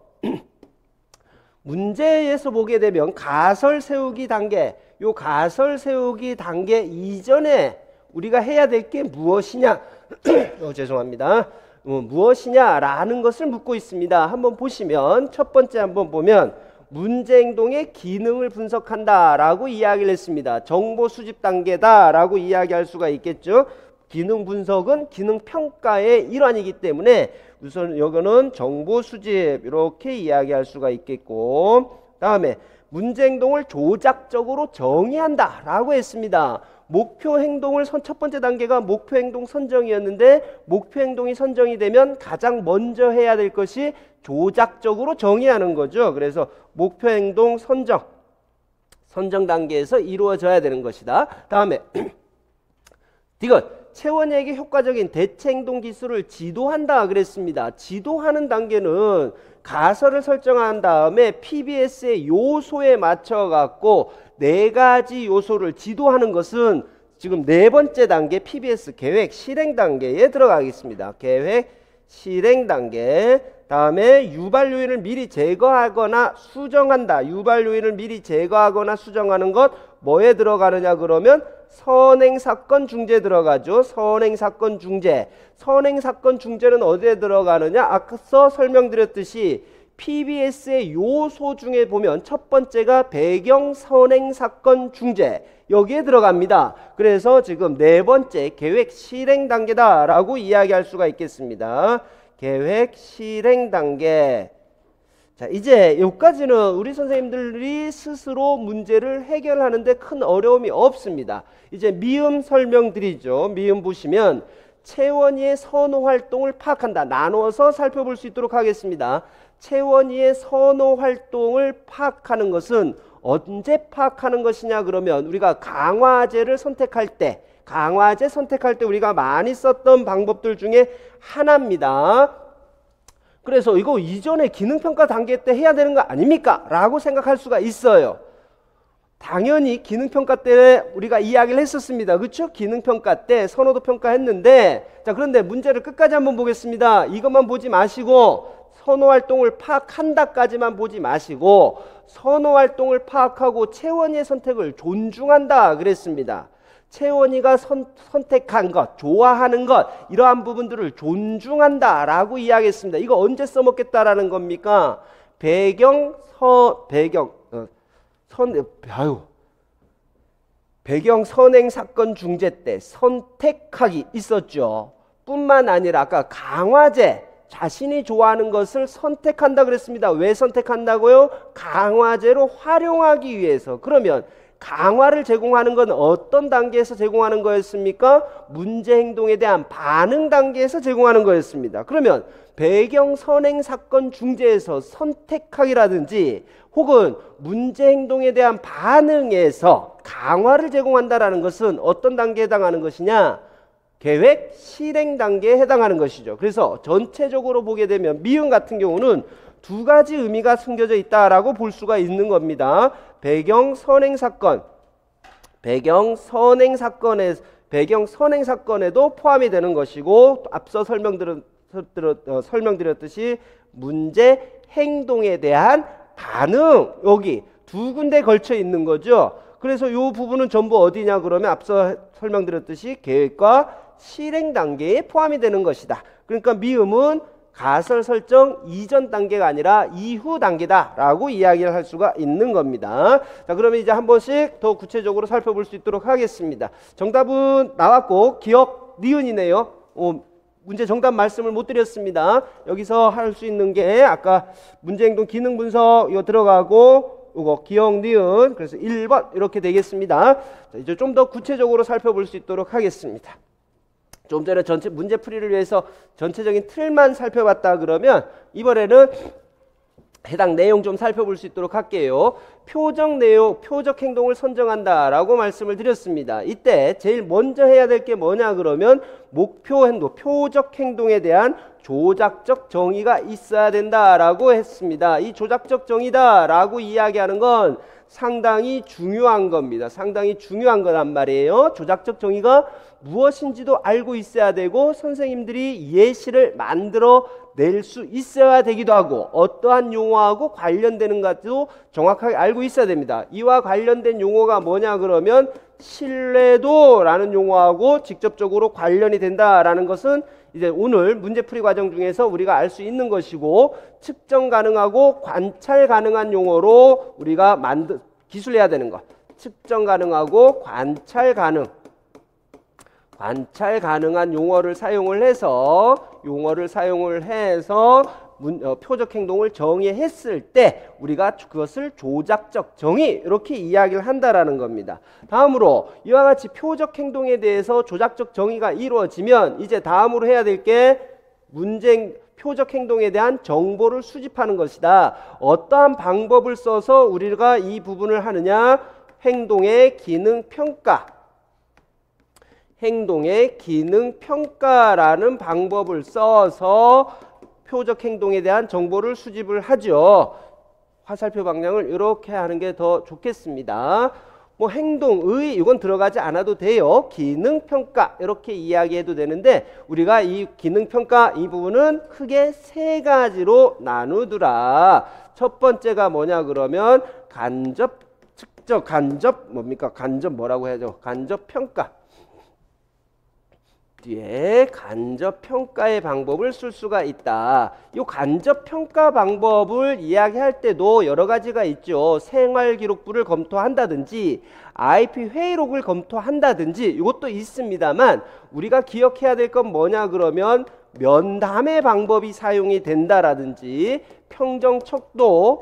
S1: 문제에서 보게 되면 가설 세우기 단계, 요 가설 세우기 단계 이전에 우리가 해야 될 게 무엇이냐? 죄송합니다. 무엇이냐라는 것을 묻고 있습니다. 한번 보시면 첫 번째 한번 보면 문제 행동의 기능을 분석한다라고 이야기를 했습니다. 정보 수집 단계다라고 이야기할 수가 있겠죠. 기능 분석은 기능 평가의 일환이기 때문에 우선 이거는 정보 수집 이렇게 이야기할 수가 있겠고, 다음에 문제 행동을 조작적으로 정의한다라고 했습니다. 목표 행동을 첫 번째 단계가 목표 행동 선정이었는데, 목표 행동이 선정이 되면 가장 먼저 해야 될 것이 조작적으로 정의하는 거죠. 그래서 목표 행동 선정 단계에서 이루어져야 되는 것이다. 다음에 이것 채원이에게 효과적인 대체 행동 기술을 지도한다 그랬습니다. 지도하는 단계는 가설을 설정한 다음에 PBS의 요소에 맞춰 갖고 4가지 요소를 지도하는 것은 지금 4번째 단계 PBS 계획 실행 단계에 들어가겠습니다. 계획 실행 단계. 다음에 유발 요인을 미리 제거하거나 수정한다. 유발 요인을 미리 제거하거나 수정하는 것 뭐에 들어가느냐 그러면 선행사건 중재 들어가죠. 선행사건 중재. 선행사건 중재는 어디에 들어가느냐? 앞서 설명드렸듯이 PBS의 요소 중에 보면 첫 번째가 배경 선행사건 중재. 여기에 들어갑니다. 그래서 지금 4번째 계획 실행 단계다라고 이야기할 수가 있겠습니다. 계획 실행 단계. 자, 이제 여기까지는 우리 선생님들이 스스로 문제를 해결하는데 큰 어려움이 없습니다. 이제 미음 설명드리죠. 미음 보시면 채원이의 선호 활동을 파악한다. 나누어서 살펴볼 수 있도록 하겠습니다. 채원이의 선호 활동을 파악하는 것은 언제 파악하는 것이냐 그러면 우리가 강화제를 선택할 때, 강화제 선택할 때 우리가 많이 썼던 방법들 중에 하나입니다. 그래서 이거 이전에 기능평가 단계 때 해야 되는 거 아닙니까? 라고 생각할 수가 있어요. 당연히 기능평가 때 우리가 이야기를 했었습니다. 그렇죠? 기능평가 때 선호도 평가했는데, 자, 그런데 문제를 끝까지 한번 보겠습니다. 이것만 보지 마시고 선호활동을 파악한다까지만 보지 마시고 선호활동을 파악하고 채원이의 선택을 존중한다 그랬습니다. 채원이가 선택한 것, 좋아하는 것, 이러한 부분들을 존중한다라고 이야기했습니다. 이거 언제 써먹겠다라는 겁니까? 배경 선행 사건 중재 때 선택하기 있었죠. 뿐만 아니라 아까 강화제, 자신이 좋아하는 것을 선택한다 그랬습니다. 왜 선택한다고요? 강화제로 활용하기 위해서. 그러면 강화를 제공하는 건 어떤 단계에서 제공하는 거였습니까? 문제 행동에 대한 반응 단계에서 제공하는 거였습니다. 그러면 배경 선행 사건 중재에서 선택하기라든지 혹은 문제 행동에 대한 반응에서 강화를 제공한다라는 것은 어떤 단계에 해당하는 것이냐? 계획 실행 단계에 해당하는 것이죠. 그래서 전체적으로 보게 되면 미음 같은 경우는 2가지 의미가 숨겨져 있다라고 볼 수가 있는 겁니다. 배경 선행 사건에도 포함이 되는 것이고, 앞서 설명드렸듯이 문제 행동에 대한 반응, 여기 2군데 걸쳐 있는 거죠. 그래서 이 부분은 전부 어디냐 그러면 앞서 설명드렸듯이 계획과 실행 단계에 포함이 되는 것이다. 그러니까 미음은 가설 설정 이전 단계가 아니라 이후 단계다라고 이야기를 할 수가 있는 겁니다. 자, 그러면 이제 한 번씩 더 구체적으로 살펴볼 수 있도록 하겠습니다. 정답은 나왔고 기억 니은이네요. 문제 정답 말씀을 못 드렸습니다. 여기서 할 수 있는 게 아까 문제행동 기능 분석 이거 들어가고 이거 기억 니은, 그래서 1번 이렇게 되겠습니다. 자, 이제 좀 더 구체적으로 살펴볼 수 있도록 하겠습니다. 좀 전에 전체 문제 풀이를 위해서 전체적인 틀만 살펴봤다 그러면 이번에는 해당 내용 좀 살펴볼 수 있도록 할게요. 표적 내용, 표적 행동을 선정한다라고 말씀을 드렸습니다. 이때 제일 먼저 해야 될 게 뭐냐 그러면 목표 행동, 표적 행동에 대한 조작적 정의가 있어야 된다라고 했습니다. 이 조작적 정의다라고 이야기하는 건 상당히 중요한 겁니다. 상당히 중요한 거란 말이에요. 조작적 정의가 무엇인지도 알고 있어야 되고 선생님들이 예시를 만들어 낼 수 있어야 되기도 하고 어떠한 용어하고 관련되는가도 정확하게 알고 있어야 됩니다. 이와 관련된 용어가 뭐냐 그러면 신뢰도라는 용어하고 직접적으로 관련이 된다라는 것은 이제 오늘 문제풀이 과정 중에서 우리가 알 수 있는 것이고, 측정 가능하고 관찰 가능한 용어로 우리가 기술해야 되는 것. 측정 가능하고 관찰 가능한 용어를 사용을 해서 표적 행동을 정의했을 때 우리가 그것을 조작적 정의 이렇게 이야기를 한다라는 겁니다. 다음으로 이와 같이 표적 행동에 대해서 조작적 정의가 이루어지면 이제 다음으로 해야 될 게 표적 행동에 대한 정보를 수집하는 것이다. 어떠한 방법을 써서 우리가 이 부분을 하느냐? 행동의 기능 평가라는 방법을 써서 표적 행동에 대한 정보를 수집을 하죠. 화살표 방향을 이렇게 하는 게 더 좋겠습니다. 뭐 행동의 이건 들어가지 않아도 돼요. 기능 평가 이렇게 이야기해도 되는데 우리가 이 기능 평가 이 부분은 크게 세 가지로 나누더라. 첫 번째가 뭐냐 그러면 간접 뭐라고 해야죠? 간접 평가. 뒤에 간접 평가의 방법을 쓸 수가 있다. 이 간접 평가 방법을 이야기할 때도 여러 가지가 있죠. 생활기록부를 검토한다든지 IP 회의록을 검토한다든지 이것도 있습니다만 우리가 기억해야 될 건 뭐냐 그러면 면담의 방법이 사용이 된다라든지 평정척도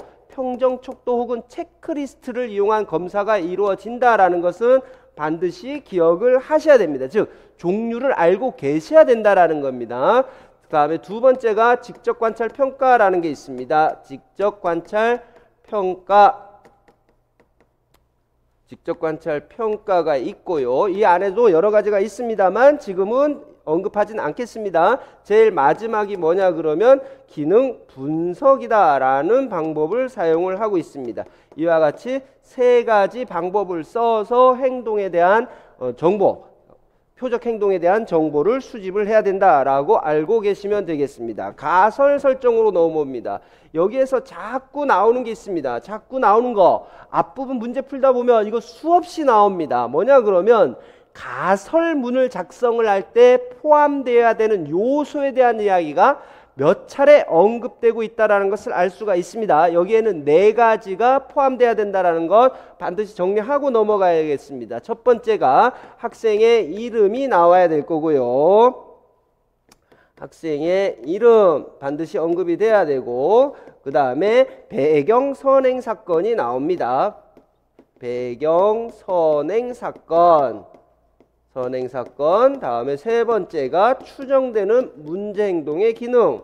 S1: 혹은 체크리스트를 이용한 검사가 이루어진다라는 것은 반드시 기억을 하셔야 됩니다. 즉 종류를 알고 계셔야 된다라는 겁니다. 그 다음에 두 번째가 직접 관찰 평가라는 게 있습니다. 직접 관찰 평가가 있고요. 이 안에도 여러 가지가 있습니다만 지금은 언급하진 않겠습니다. 제일 마지막이 뭐냐 그러면 기능 분석이다라는 방법을 사용을 하고 있습니다. 이와 같이 세 가지 방법을 써서 행동에 대한 표적 행동에 대한 정보를 수집을 해야 된다라고 알고 계시면 되겠습니다. 가설 설정으로 넘어옵니다. 여기에서 자꾸 나오는 게 있습니다. 자꾸 나오는 거 앞부분 문제 풀다 보면 이거 수없이 나옵니다. 뭐냐 그러면 가설문을 작성을 할 때 포함되어야 되는 요소에 대한 이야기가 몇 차례 언급되고 있다는 것을 알 수가 있습니다. 여기에는 네 가지가 포함되어야 된다는 것 반드시 정리하고 넘어가야겠습니다. 첫 번째가 학생의 이름이 나와야 될 거고요. 학생의 이름 반드시 언급이 돼야 되고, 그 다음에 배경 선행 사건이 나옵니다. 배경 선행 사건, 다음에 세 번째가 추정되는 문제 행동의 기능,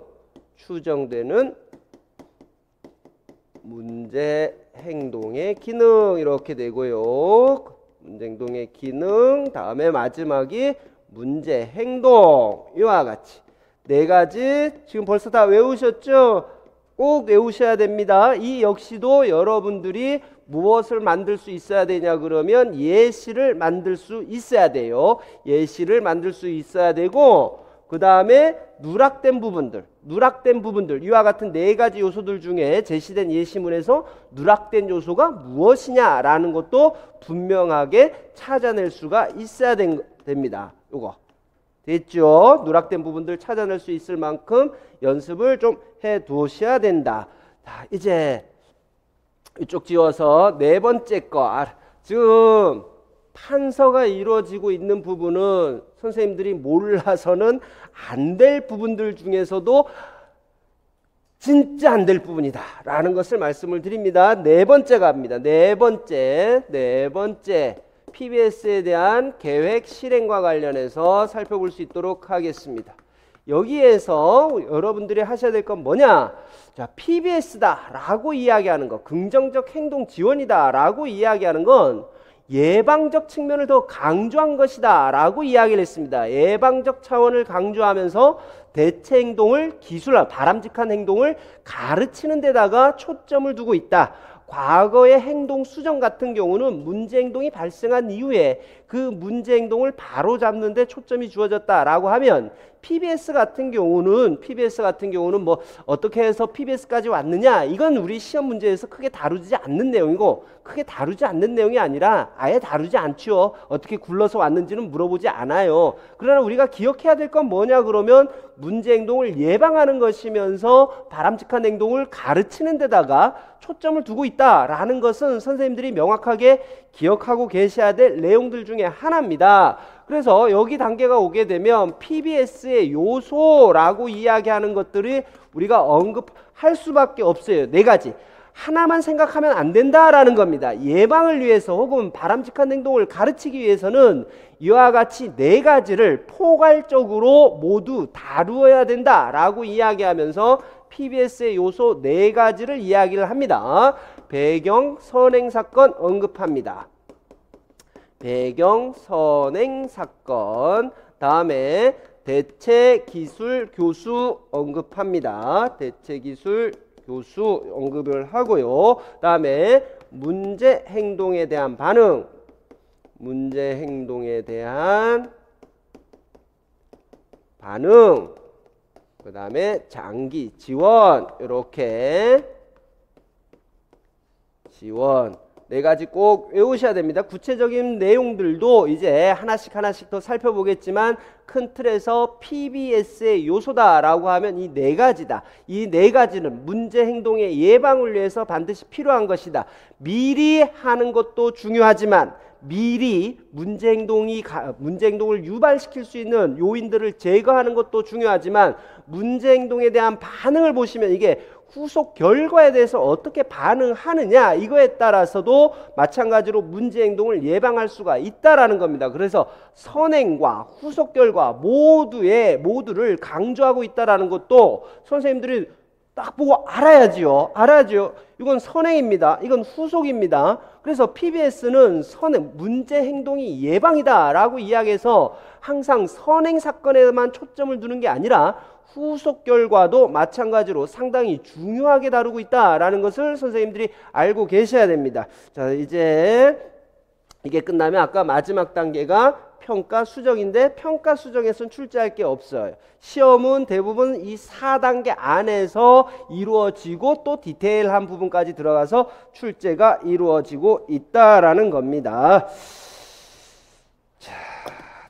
S1: 이렇게 되고요. 문제 행동의 기능, 다음에 마지막이 문제 행동. 이와 같이 네 가지 지금 벌써 다 외우셨죠? 꼭 외우셔야 됩니다. 이 역시도 여러분들이 무엇을 만들 수 있어야 되냐 그러면 예시를 만들 수 있어야 돼요. 예시를 만들 수 있어야 되고, 그 다음에 누락된 부분들 이와 같은 네 가지 요소들 중에 제시된 예시문에서 누락된 요소가 무엇이냐라는 것도 분명하게 찾아낼 수가 있어야 됩니다. 요거 됐죠? 누락된 부분들 찾아낼 수 있을 만큼 연습을 좀 해 두셔야 된다. 자, 이제 이쪽 지워서 네 번째 거. 지금 판서가 이루어지고 있는 부분은 선생님들이 몰라서는 안 될 부분들 중에서도 진짜 안 될 부분이다 라는 것을 말씀을 드립니다. 네 번째 갑니다. 네 번째 PBS에 대한 계획 실행과 관련해서 살펴볼 수 있도록 하겠습니다. 여기에서 여러분들이 하셔야 될 건 뭐냐? 자, PBS다 라고 이야기하는 것, 긍정적 행동 지원이다 라고 이야기하는 건 예방적 측면을 더 강조한 것이다 라고 이야기를 했습니다. 예방적 차원을 강조하면서 대체 행동을 바람직한 행동을 가르치는 데다가 초점을 두고 있다. 과거의 행동 수정 같은 경우는 문제 행동이 발생한 이후에 그 문제 행동을 바로잡는 데 초점이 주어졌다라고 하면, PBS 같은 경우는 뭐 어떻게 해서 PBS까지 왔느냐, 이건 우리 시험 문제에서 크게 다루지 않는 내용이고, 크게 다루지 않는 내용이 아니라 아예 다루지 않죠. 어떻게 굴러서 왔는지는 물어보지 않아요. 그러나 우리가 기억해야 될 건 뭐냐 그러면 문제 행동을 예방하는 것이면서 바람직한 행동을 가르치는 데다가 초점을 두고 있다라는 것은 선생님들이 명확하게 기억하고 계셔야 될 내용들 중에 하나입니다. 그래서 여기 단계가 오게 되면 PBS의 요소라고 이야기하는 것들이 우리가 언급할 수밖에 없어요. 네 가지. 하나만 생각하면 안 된다라는 겁니다. 예방을 위해서 혹은 바람직한 행동을 가르치기 위해서는 이와 같이 네 가지를 포괄적으로 모두 다루어야 된다라고 이야기하면서 PBS의 요소 네 가지를 이야기를 합니다. 배경, 선행, 사건 언급합니다. 배경, 선행, 사건. 다음에 대체, 기술, 교수 언급합니다. 대체, 기술, 교수 언급을 하고요. 다음에 문제 행동에 대한 반응. 문제 행동에 대한 반응. 그 다음에 장기, 지원. 이렇게 지원. 네 가지 꼭 외우셔야 됩니다. 구체적인 내용들도 이제 하나씩 더 살펴보겠지만 큰 틀에서 PBS의 요소다라고 하면 이 네 가지다. 이 네 가지는 문제 행동의 예방을 위해서 반드시 필요한 것이다. 미리 하는 것도 중요하지만 미리 문제 행동을 유발시킬 수 있는 요인들을 제거하는 것도 중요하지만 문제 행동에 대한 반응을 보시면 이게 후속 결과에 대해서 어떻게 반응하느냐, 이거에 따라서도 마찬가지로 문제 행동을 예방할 수가 있다라는 겁니다. 그래서 선행과 후속 결과 모두를 강조하고 있다라는 것도 선생님들이 딱 보고 알아야지요. 이건 선행입니다. 이건 후속입니다. 그래서 PBS는 문제 행동이 예방이다라고 이야기해서 항상 선행 사건에만 초점을 두는 게 아니라 후속 결과도 마찬가지로 상당히 중요하게 다루고 있다라는 것을 선생님들이 알고 계셔야 됩니다. 자, 이제 이게 끝나면 아까 마지막 단계가 평가 수정인데 평가 수정에서는 출제할 게 없어요. 시험은 대부분 이 4단계 안에서 이루어지고 또 디테일한 부분까지 들어가서 출제가 이루어지고 있다라는 겁니다. 자,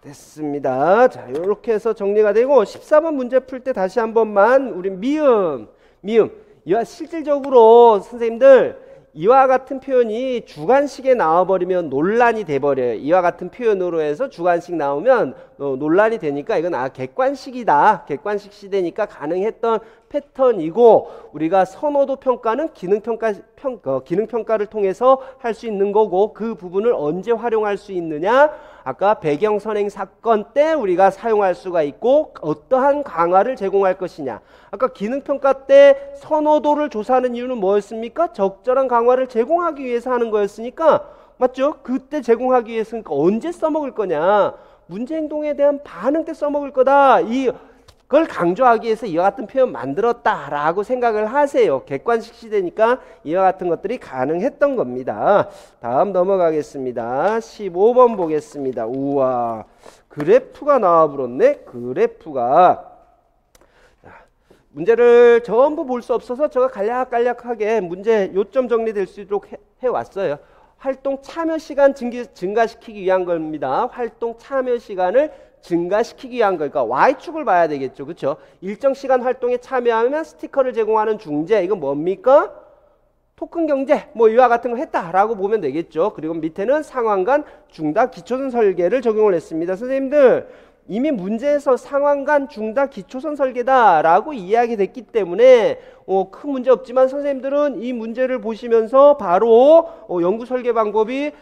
S1: 됐습니다. 자, 이렇게 해서 정리가 되고 14번 문제 풀 때 다시 한 번만 우리 미음 이와 실질적으로 선생님들 이와 같은 표현이 주관식에 나와버리면 논란이 돼버려요. 이와 같은 표현으로 해서 주관식 나오면 논란이 되니까 이건 객관식이다. 객관식 시대니까 가능했던 패턴이고 우리가 선호도 평가는 기능평가를 통해서 할 수 있는 거고 그 부분을 언제 활용할 수 있느냐? 아까 배경 선행 사건 때 우리가 사용할 수가 있고 어떠한 강화를 제공할 것이냐. 아까 기능평가 때 선호도를 조사하는 이유는 뭐였습니까? 적절한 강화를 제공하기 위해서 하는 거였으니까 맞죠? 그때 제공하기 위해서니까 언제 써먹을 거냐. 문제 행동에 대한 반응 때 써먹을 거다. 그걸 강조하기 위해서 이와 같은 표현 만들었다라고 생각을 하세요. 객관식 시대니까 이와 같은 것들이 가능했던 겁니다. 다음 넘어가겠습니다. 15번 보겠습니다. 우와, 그래프가 나와버렸네. 그래프가. 문제를 전부 볼 수 없어서 제가 간략하게 문제 요점 정리될 수 있도록 해왔어요. 활동 참여 시간 증가시키기 위한 겁니다. 활동 참여 시간을 증가시키기 위한 거니까 Y축을 봐야 되겠죠. 그렇죠? 일정 시간 활동에 참여하면 스티커를 제공하는 중재. 이건 뭡니까? 토큰 경제 뭐 이와 같은 거 했다라고 보면 되겠죠. 그리고 밑에는 상황간 중다 기초선 설계를 적용을 했습니다. 선생님들 이미 문제에서 상황간 중다 기초선 설계다라고 이야기됐기 때문에 큰 문제 없지만 선생님들은 이 문제를 보시면서 바로 연구 설계 방법이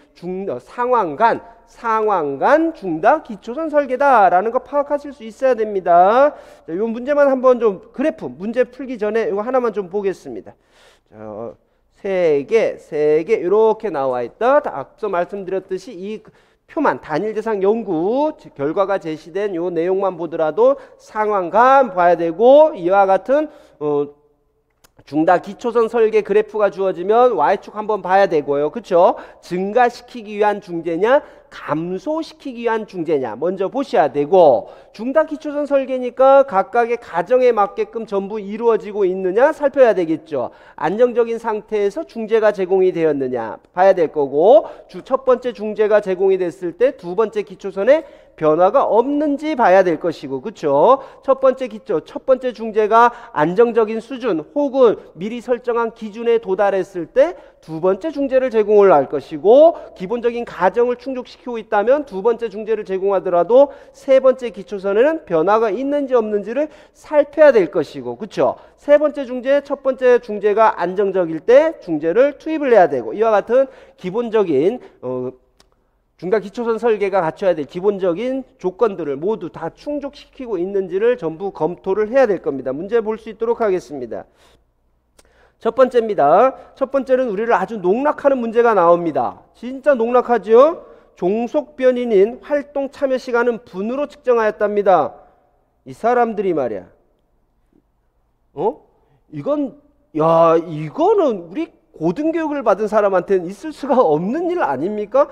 S1: 상황간 중다 기초선 설계다라는 거 파악하실 수 있어야 됩니다. 자, 이 문제만 한번 좀 그래프 문제 풀기 전에 이거 하나만 좀 보겠습니다. 자, 세 개 이렇게 나와 있다. 앞서 말씀드렸듯이 이 표만 단일 대상 연구 결과가 제시된 요 내용만 보더라도 상황간 봐야 되고 이와 같은 중다 기초선 설계 그래프가 주어지면 Y축 한번 봐야 되고요. 그렇죠? 증가시키기 위한 중재냐 감소시키기 위한 중재냐 먼저 보셔야 되고, 중단 기초선 설계니까 각각의 가정에 맞게끔 전부 이루어지고 있느냐 살펴야 되겠죠. 안정적인 상태에서 중재가 제공이 되었느냐 봐야 될 거고, 첫 번째 중재가 제공이 됐을 때 두 번째 기초선에 변화가 없는지 봐야 될 것이고, 그렇죠? 첫 번째 중재가 안정적인 수준 혹은 미리 설정한 기준에 도달했을 때 두 번째 중재를 제공을 할 것이고, 기본적인 가정을 충족시키고 있다면 두 번째 중재를 제공하더라도 세 번째 기초선에는 변화가 있는지 없는지를 살펴야 될 것이고, 그렇죠? 세 번째 중재, 첫 번째 중재가 안정적일 때 중재를 투입을 해야 되고, 이와 같은 기본적인 중간 기초선 설계가 갖춰야 될 기본적인 조건들을 모두 다 충족시키고 있는지를 전부 검토를 해야 될 겁니다. 문제 볼 수 있도록 하겠습니다. 첫 번째입니다. 첫 번째는 우리를 아주 농락하는 문제가 나옵니다. 진짜 농락하죠? 종속 변인인 활동 참여 시간은 분으로 측정하였답니다. 이 사람들이 말이야. 이거는 우리 고등교육을 받은 사람한테는 있을 수가 없는 일 아닙니까?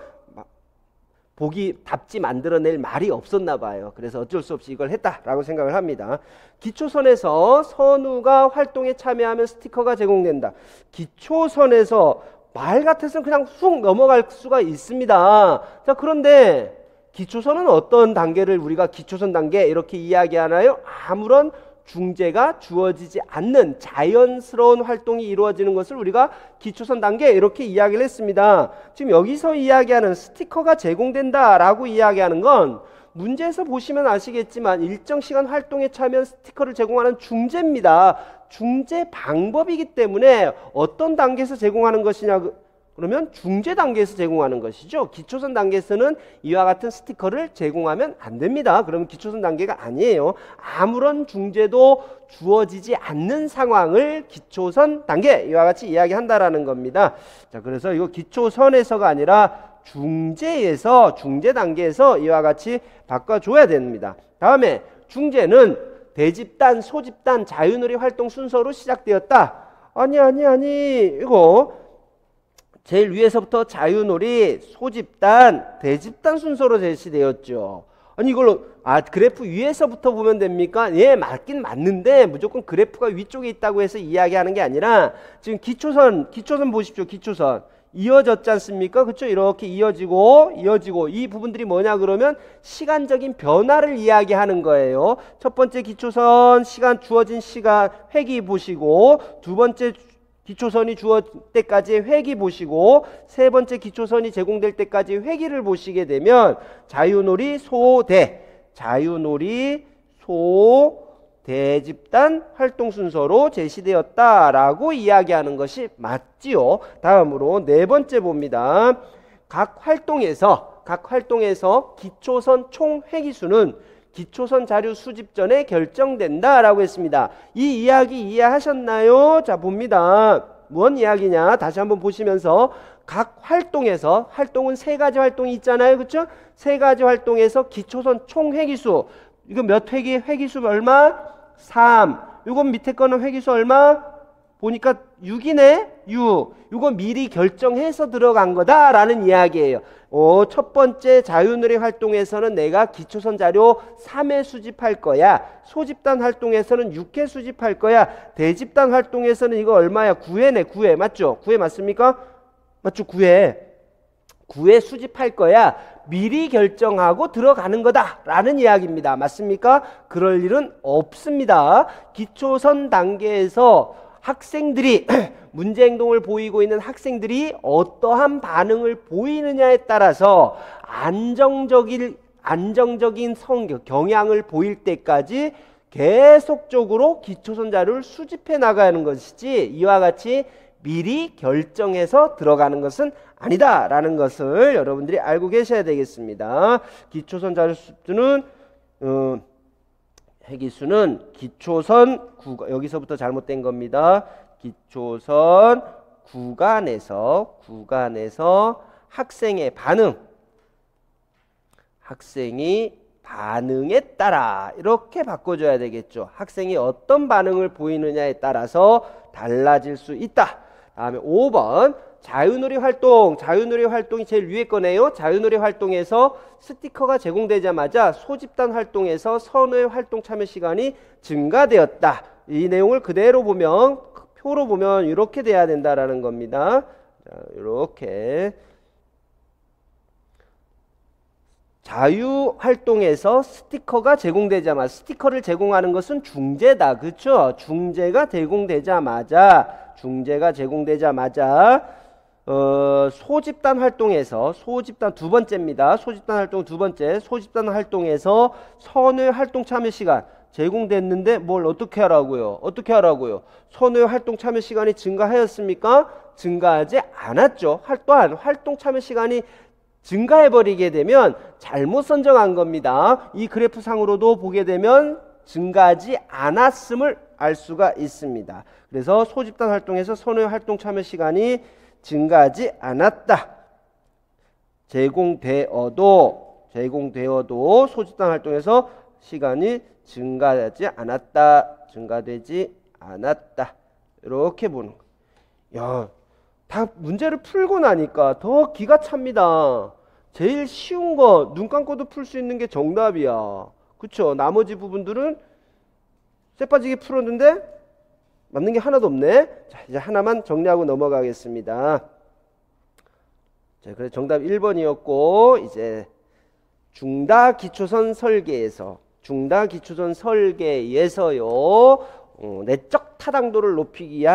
S1: 보기 답지 만들어낼 말이 없었나 봐요. 그래서 어쩔 수 없이 이걸 했다라고 생각을 합니다. 기초선에서 선우가 활동에 참여하면 스티커가 제공된다. 기초선에서 말 같아서는 그냥 쑥 넘어갈 수가 있습니다. 자, 그런데 기초선은 어떤 단계를 우리가 기초선 단계 이렇게 이야기하나요? 아무런 중재가 주어지지 않는 자연스러운 활동이 이루어지는 것을 우리가 기초선 단계 이렇게 이야기를 했습니다. 지금 여기서 이야기하는 스티커가 제공된다라고 이야기하는 건 문제에서 보시면 아시겠지만 일정 시간 활동에 참여한 스티커를 제공하는 중재입니다. 중재 방법이기 때문에 어떤 단계에서 제공하는 것이냐 그러면 중재 단계에서 제공하는 것이죠. 기초선 단계에서는 이와 같은 스티커를 제공하면 안 됩니다. 그러면 기초선 단계가 아니에요. 아무런 중재도 주어지지 않는 상황을 기초선 단계 이와 같이 이야기한다라는 겁니다. 자, 그래서 이거 기초선에서가 아니라 중재에서 중재 단계에서 이와 같이 바꿔줘야 됩니다. 다음에 중재는 대집단, 소집단, 자유놀이 활동 순서로 시작되었다. 아니 이거 제일 위에서부터 자유놀이, 소집단, 대집단 순서로 제시되었죠. 아니 이걸로 그래프 위에서부터 보면 됩니까? 예, 맞긴 맞는데 무조건 그래프가 위쪽에 있다고 해서 이야기하는 게 아니라 지금 기초선 보십시오. 기초선 이어졌지 않습니까? 그렇죠? 이렇게 이어지고 이 부분들이 뭐냐 그러면 시간적인 변화를 이야기하는 거예요. 첫 번째 기초선 주어진 시간 회기 보시고, 두 번째 기초선이 주어질 때까지의 회기 보시고, 세 번째 기초선이 제공될 때까지 회기를 보시게 되면 자유놀이, 대집단 활동 순서로 제시되었다라고 이야기하는 것이 맞지요. 다음으로 네 번째 봅니다. 각 활동에서 기초선 총 회기수는 기초선 자료 수집 전에 결정된다라고 했습니다. 이 이야기 이해하셨나요? 자, 봅니다. 뭔 이야기냐? 다시 한번 보시면서 각 활동은 세 가지 활동이 있잖아요. 그렇죠? 세 가지 활동에서 기초선 총 회기수, 이거 몇 회기? 회기수 얼마? 3. 이건 밑에 거는 회기수 얼마? 보니까 6이네? 6. 이거 미리 결정해서 들어간 거다라는 이야기예요. 첫 번째 자유놀이 활동에서는 내가 기초선 자료 3회 수집할 거야. 소집단 활동에서는 6회 수집할 거야. 대집단 활동에서는 이거 얼마야? 9회네. 9회 맞죠? 9회 맞습니까? 맞죠? 9회 수집할 거야. 미리 결정하고 들어가는 거다라는 이야기입니다. 맞습니까? 그럴 일은 없습니다. 기초선 단계에서 학생들이 문제행동을 보이고 있는 학생들이 어떠한 반응을 보이느냐에 따라서 안정적인 경향을 보일 때까지 계속적으로 기초선 자료를 수집해 나가는 것이지, 이와 같이 미리 결정해서 들어가는 것은 아니다라는 것을 여러분들이 알고 계셔야 되겠습니다. 기초선 자료 수준은 회기수는 기초선 구간, 여기서부터 잘못된 겁니다. 기초선 구간에서 학생의 반응에 따라 이렇게 바꿔줘야 되겠죠. 학생이 어떤 반응을 보이느냐에 따라서 달라질 수 있다. 다음에 5번 자유놀이 활동, 자유놀이 활동이 제일 위에 거네요. 자유놀이 활동에서 스티커가 제공되자마자 소집단 활동에서 선호의 활동 참여 시간이 증가되었다. 이 내용을 그대로 보면, 표로 보면 이렇게 돼야 된다라는 겁니다. 자, 이렇게. 자유 활동에서 스티커가 제공되자마자, 스티커를 제공하는 것은 중재다. 그렇죠? 중재가 제공되자마자 소집단 활동에서, 소집단 두 번째입니다. 소집단 활동 두 번째, 소집단 활동에서 선의 활동 참여 시간 제공됐는데 뭘 어떻게 하라고요? 어떻게 하라고요? 선의 활동 참여 시간이 증가하였습니까? 증가하지 않았죠. 또한 활동 참여 시간이 증가해버리게 되면 잘못 선정한 겁니다. 이 그래프상으로도 보게 되면 증가하지 않았음을 알 수가 있습니다. 그래서 소집단 활동에서 선의 활동 참여 시간이 증가하지 않았다. 제공되어도 소집단 활동에서 시간이 증가하지 않았다. 증가되지 않았다. 이렇게 보는 거예요. 야, 다 문제를 풀고 나니까 더 기가 찹니다. 제일 쉬운 거 눈 감고도 풀 수 있는 게 정답이야. 그쵸? 나머지 부분들은 쎄빠지게 풀었는데 맞는 게 하나도 없네. 자, 이제 하나만 정리하고 넘어가겠습니다. 자, 그래 정답 1번이었고, 이제 중다기초선 설계에서요, 내적 타당도를 높이기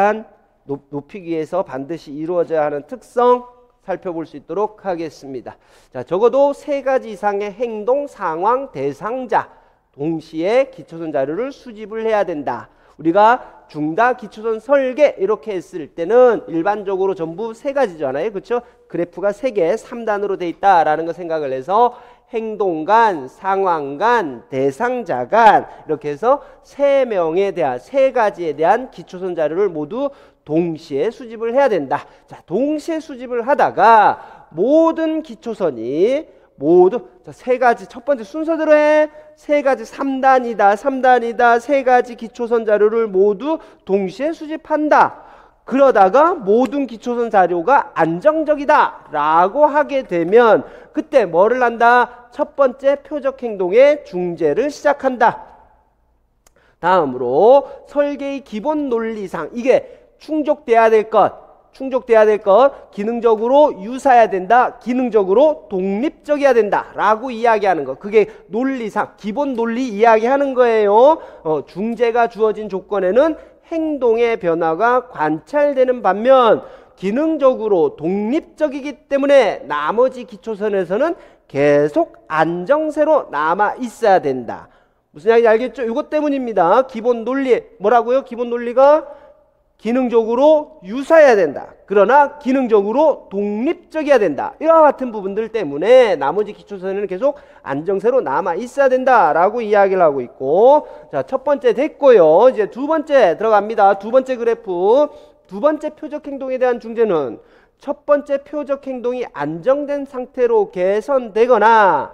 S1: 위해서 반드시 이루어져야 하는 특성 살펴볼 수 있도록 하겠습니다. 자, 적어도 3가지 이상의 행동, 상황, 대상자 동시에 기초선 자료를 수집을 해야 된다. 우리가 중다기초선 설계 이렇게 했을 때는 일반적으로 전부 3가지잖아요. 그렇죠? 그래프가 3개, 3단으로 돼 있다라는 거 생각을 해서 행동간, 상황간, 대상자간 이렇게 해서 3가지에 대한 기초선 자료를 모두 동시에 수집을 해야 된다. 자, 동시에 수집을 하다가 모든 기초선이 자, 3가지 첫 번째 순서대로 해. 3가지 3단이다. 3가지 기초선 자료를 모두 동시에 수집한다. 그러다가 모든 기초선 자료가 안정적이다 라고 하게 되면 그때 뭐를 한다? 첫 번째 표적 행동의 중재를 시작한다. 다음으로 설계의 기본 논리상, 이게 충족돼야 될 것, 기능적으로 유사해야 된다, 기능적으로 독립적이어야 된다 라고 이야기하는 것. 그게 논리상, 기본 논리 이야기하는 거예요. 중재가 주어진 조건에는 행동의 변화가 관찰되는 반면 기능적으로 독립적이기 때문에 나머지 기초선에서는 계속 안정세로 남아 있어야 된다. 무슨 이야기인지 알겠죠? 이것 때문입니다. 기본 논리, 뭐라고요? 기본 논리가 기능적으로 유사해야 된다. 그러나 기능적으로 독립적이어야 된다. 이와 같은 부분들 때문에 나머지 기초선에는 계속 안정세로 남아 있어야 된다라고 이야기를 하고 있고, 자, 첫 번째 됐고요. 이제 두 번째 들어갑니다. 두 번째 그래프. 두 번째 표적 행동에 대한 중재는 첫 번째 표적 행동이 안정된 상태로 개선되거나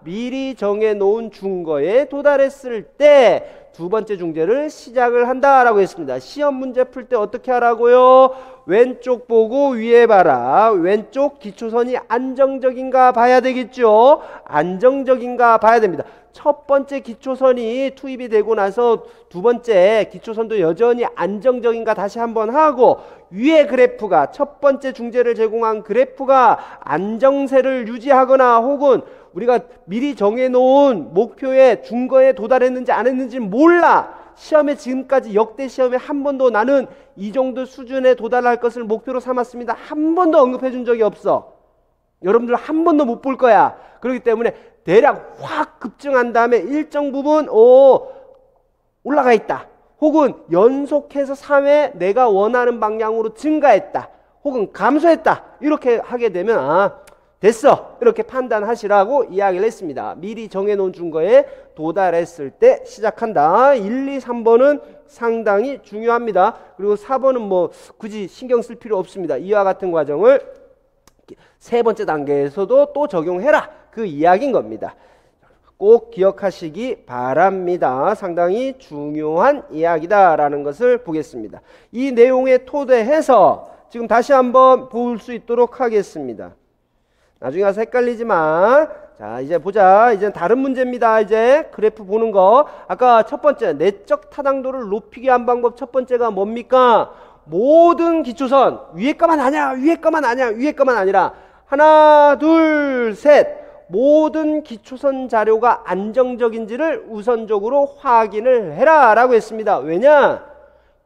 S1: 미리 정해놓은 중거에 도달했을 때 두 번째 중재를 시작을 한다라고 했습니다. 시험 문제 풀 때 어떻게 하라고요? 왼쪽 보고 위에 봐라. 왼쪽 기초선이 안정적인가 봐야 되겠죠. 안정적인가 봐야 됩니다. 첫 번째 기초선이 투입이 되고 나서 두 번째 기초선도 여전히 안정적인가 다시 한번 하고, 위에 그래프가 첫 번째 중재를 제공한 그래프가 안정세를 유지하거나 혹은 우리가 미리 정해놓은 목표의 중거에 도달했는지 안 했는지는 몰라. 시험에 지금까지 역대 시험에 한 번도 나는 이 정도 수준에 도달할 것을 목표로 삼았습니다. 한 번도 언급해 준 적이 없어. 여러분들 한 번도 못 볼 거야. 그렇기 때문에 대략 확 급증한 다음에 일정 부분 올라가 있다. 혹은 연속해서 3회 내가 원하는 방향으로 증가했다. 혹은 감소했다. 이렇게 하게 되면 됐어, 이렇게 판단하시라고 이야기를 했습니다. 미리 정해놓은 중거에 도달했을 때 시작한다. 1, 2, 3번은 상당히 중요합니다. 그리고 4번은 뭐 굳이 신경 쓸 필요 없습니다. 이와 같은 과정을 세 번째 단계에서도 또 적용해라, 그 이야기인 겁니다. 꼭 기억하시기 바랍니다. 상당히 중요한 이야기다라는 것을 보겠습니다. 이 내용에 토대해서 지금 다시 한번 볼 수 있도록 하겠습니다. 나중에 가서 헷갈리지만, 자, 이제 보자. 이제 다른 문제입니다. 이제 그래프 보는 거. 아까 첫 번째, 내적 타당도를 높이기 위한 방법 첫 번째가 뭡니까? 모든 기초선, 위에 거만 아니야, 위에 거만 아니야, 위에 거만 아니라, 하나, 둘, 셋. 모든 기초선 자료가 안정적인지를 우선적으로 확인을 해라 라고 했습니다. 왜냐?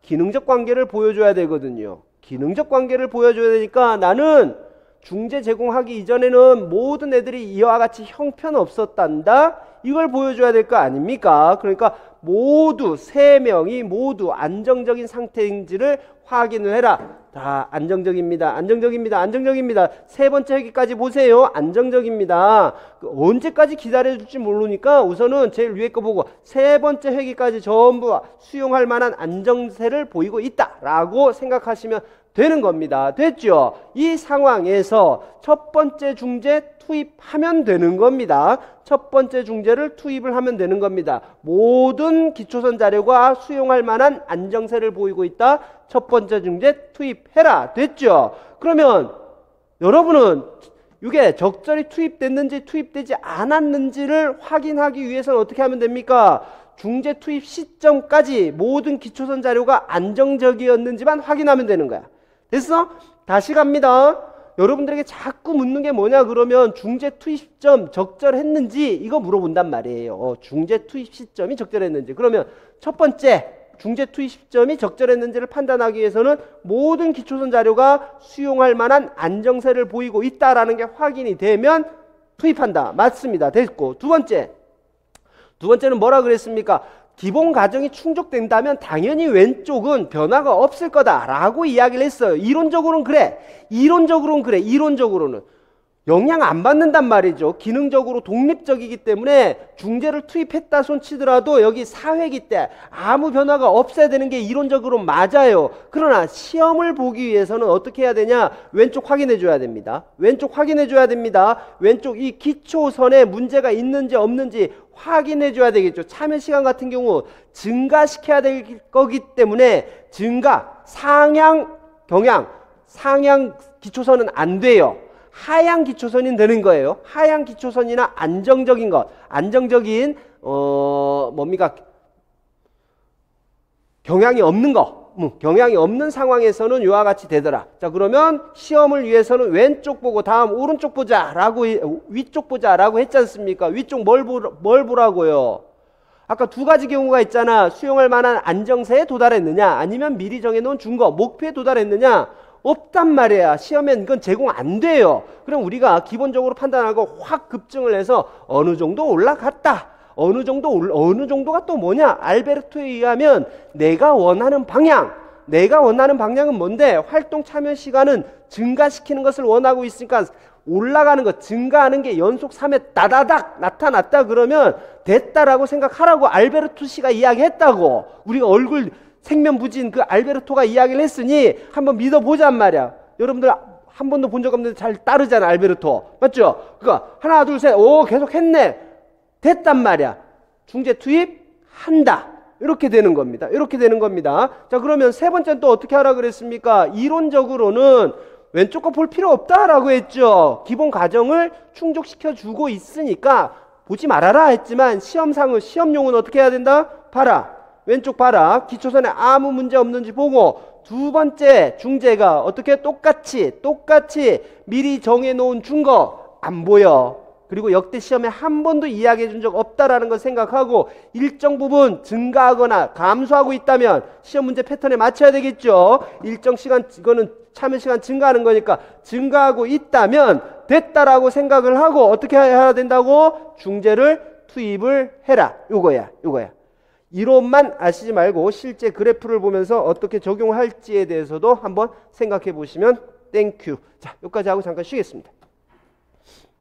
S1: 기능적 관계를 보여줘야 되거든요. 기능적 관계를 보여줘야 되니까 나는 중재 제공하기 이전에는 모든 애들이 이와 같이 형편없었단다. 이걸 보여줘야 될 거 아닙니까? 그러니까 모두 3명이 모두 안정적인 상태인지를 확인을 해라. 다 안정적입니다. 안정적입니다. 안정적입니다. 세 번째 회기까지 보세요. 안정적입니다. 언제까지 기다려줄지 모르니까 우선은 제일 위에 거 보고 세 번째 회기까지 전부 수용할 만한 안정세를 보이고 있다라고 생각하시면 되는 겁니다. 됐죠? 이 상황에서 첫 번째 중재 투입하면 되는 겁니다. 첫 번째 중재를 투입을 하면 되는 겁니다. 모든 기초선 자료가 수용할 만한 안정세를 보이고 있다. 첫 번째 중재 투입해라. 됐죠? 그러면 여러분은 이게 적절히 투입됐는지 투입되지 않았는지를 확인하기 위해서는 어떻게 하면 됩니까? 중재 투입 시점까지 모든 기초선 자료가 안정적이었는지만 확인하면 되는 거야. 됐어? 다시 갑니다. 여러분들에게 자꾸 묻는 게 뭐냐 그러면 중재 투입 시점 적절했는지 이거 물어본단 말이에요. 중재 투입 시점이 적절했는지. 그러면 첫 번째 중재 투입 시점이 적절했는지를 판단하기 위해서는 모든 기초선 자료가 수용할 만한 안정세를 보이고 있다라는 게 확인이 되면 투입한다. 맞습니다. 됐고. 두 번째는 뭐라 그랬습니까? 기본 가정이 충족된다면 당연히 왼쪽은 변화가 없을 거다라고 이야기를 했어요. 이론적으로는 그래. 이론적으로는 영향 안 받는단 말이죠. 기능적으로 독립적이기 때문에 중재를 투입했다 손 치더라도 여기 4회기 때 아무 변화가 없어야 되는 게 이론적으로 맞아요. 그러나 시험을 보기 위해서는 어떻게 해야 되냐? 왼쪽 확인해 줘야 됩니다. 왼쪽 이 기초선에 문제가 있는지 없는지 확인해 줘야 되겠죠. 참여 시간 같은 경우 증가시켜야 될 거기 때문에 증가, 상향, 경향, 상향 기초선은 안 돼요. 하향 기초선이 되는 거예요. 하향 기초선이나 안정적인 것, 안정적인 뭡니까? 경향이 없는 거, 경향이 없는 상황에서는 이와 같이 되더라. 자, 그러면 시험을 위해서는 왼쪽 보고 다음 오른쪽 보자라고 위쪽 보자라고 했지 않습니까? 위쪽 뭘 보라고요? 아까 두 가지 경우가 있잖아. 수용할 만한 안정세에 도달했느냐, 아니면 미리 정해놓은 준거, 목표에 도달했느냐. 없단 말이야. 시험엔 이건 제공 안 돼요. 그럼 우리가 기본적으로 판단하고 확 급증을 해서 어느 정도 올라갔다. 어느 정도가 또 뭐냐? 알베르토에 의하면 내가 원하는 방향은 뭔데? 활동 참여 시간은 증가시키는 것을 원하고 있으니까 올라가는 것, 증가하는 게 연속 3회 따다닥 나타났다 그러면 됐다라고 생각하라고 알베르토 씨가 이야기했다고. 우리가 얼굴 생면부진 그 알베르토가 이야기를 했으니 한번 믿어보자 말이야. 여러분들 한 번도 본 적 없는데 잘 따르잖아, 알베르토. 맞죠? 그러니까 하나 둘 셋, 오 계속 했네. 됐단 말이야. 중재 투입한다. 이렇게 되는 겁니다. 자, 그러면 세 번째는 또 어떻게 하라 그랬습니까? 이론적으로는 왼쪽 거 볼 필요 없다라고 했죠. 기본 가정을 충족시켜 주고 있으니까 보지 말아라 했지만 시험용은 어떻게 해야 된다? 봐라. 왼쪽 봐라. 기초선에 아무 문제 없는지 보고 두 번째 중재가 어떻게 똑같이 미리 정해놓은 준거 안 보여. 그리고 역대 시험에 한 번도 이야기해 준 적 없다라는 걸 생각하고 일정 부분 증가하거나 감소하고 있다면 시험 문제 패턴에 맞춰야 되겠죠. 일정 시간, 이거는 참여 시간 증가하는 거니까 증가하고 있다면 됐다라고 생각을 하고 어떻게 해야 된다고? 중재를 투입을 해라. 요거야. 이론만 아시지 말고 실제 그래프를 보면서 어떻게 적용할지에 대해서도 한번 생각해 보시면 땡큐. 자, 여기까지 하고 잠깐 쉬겠습니다.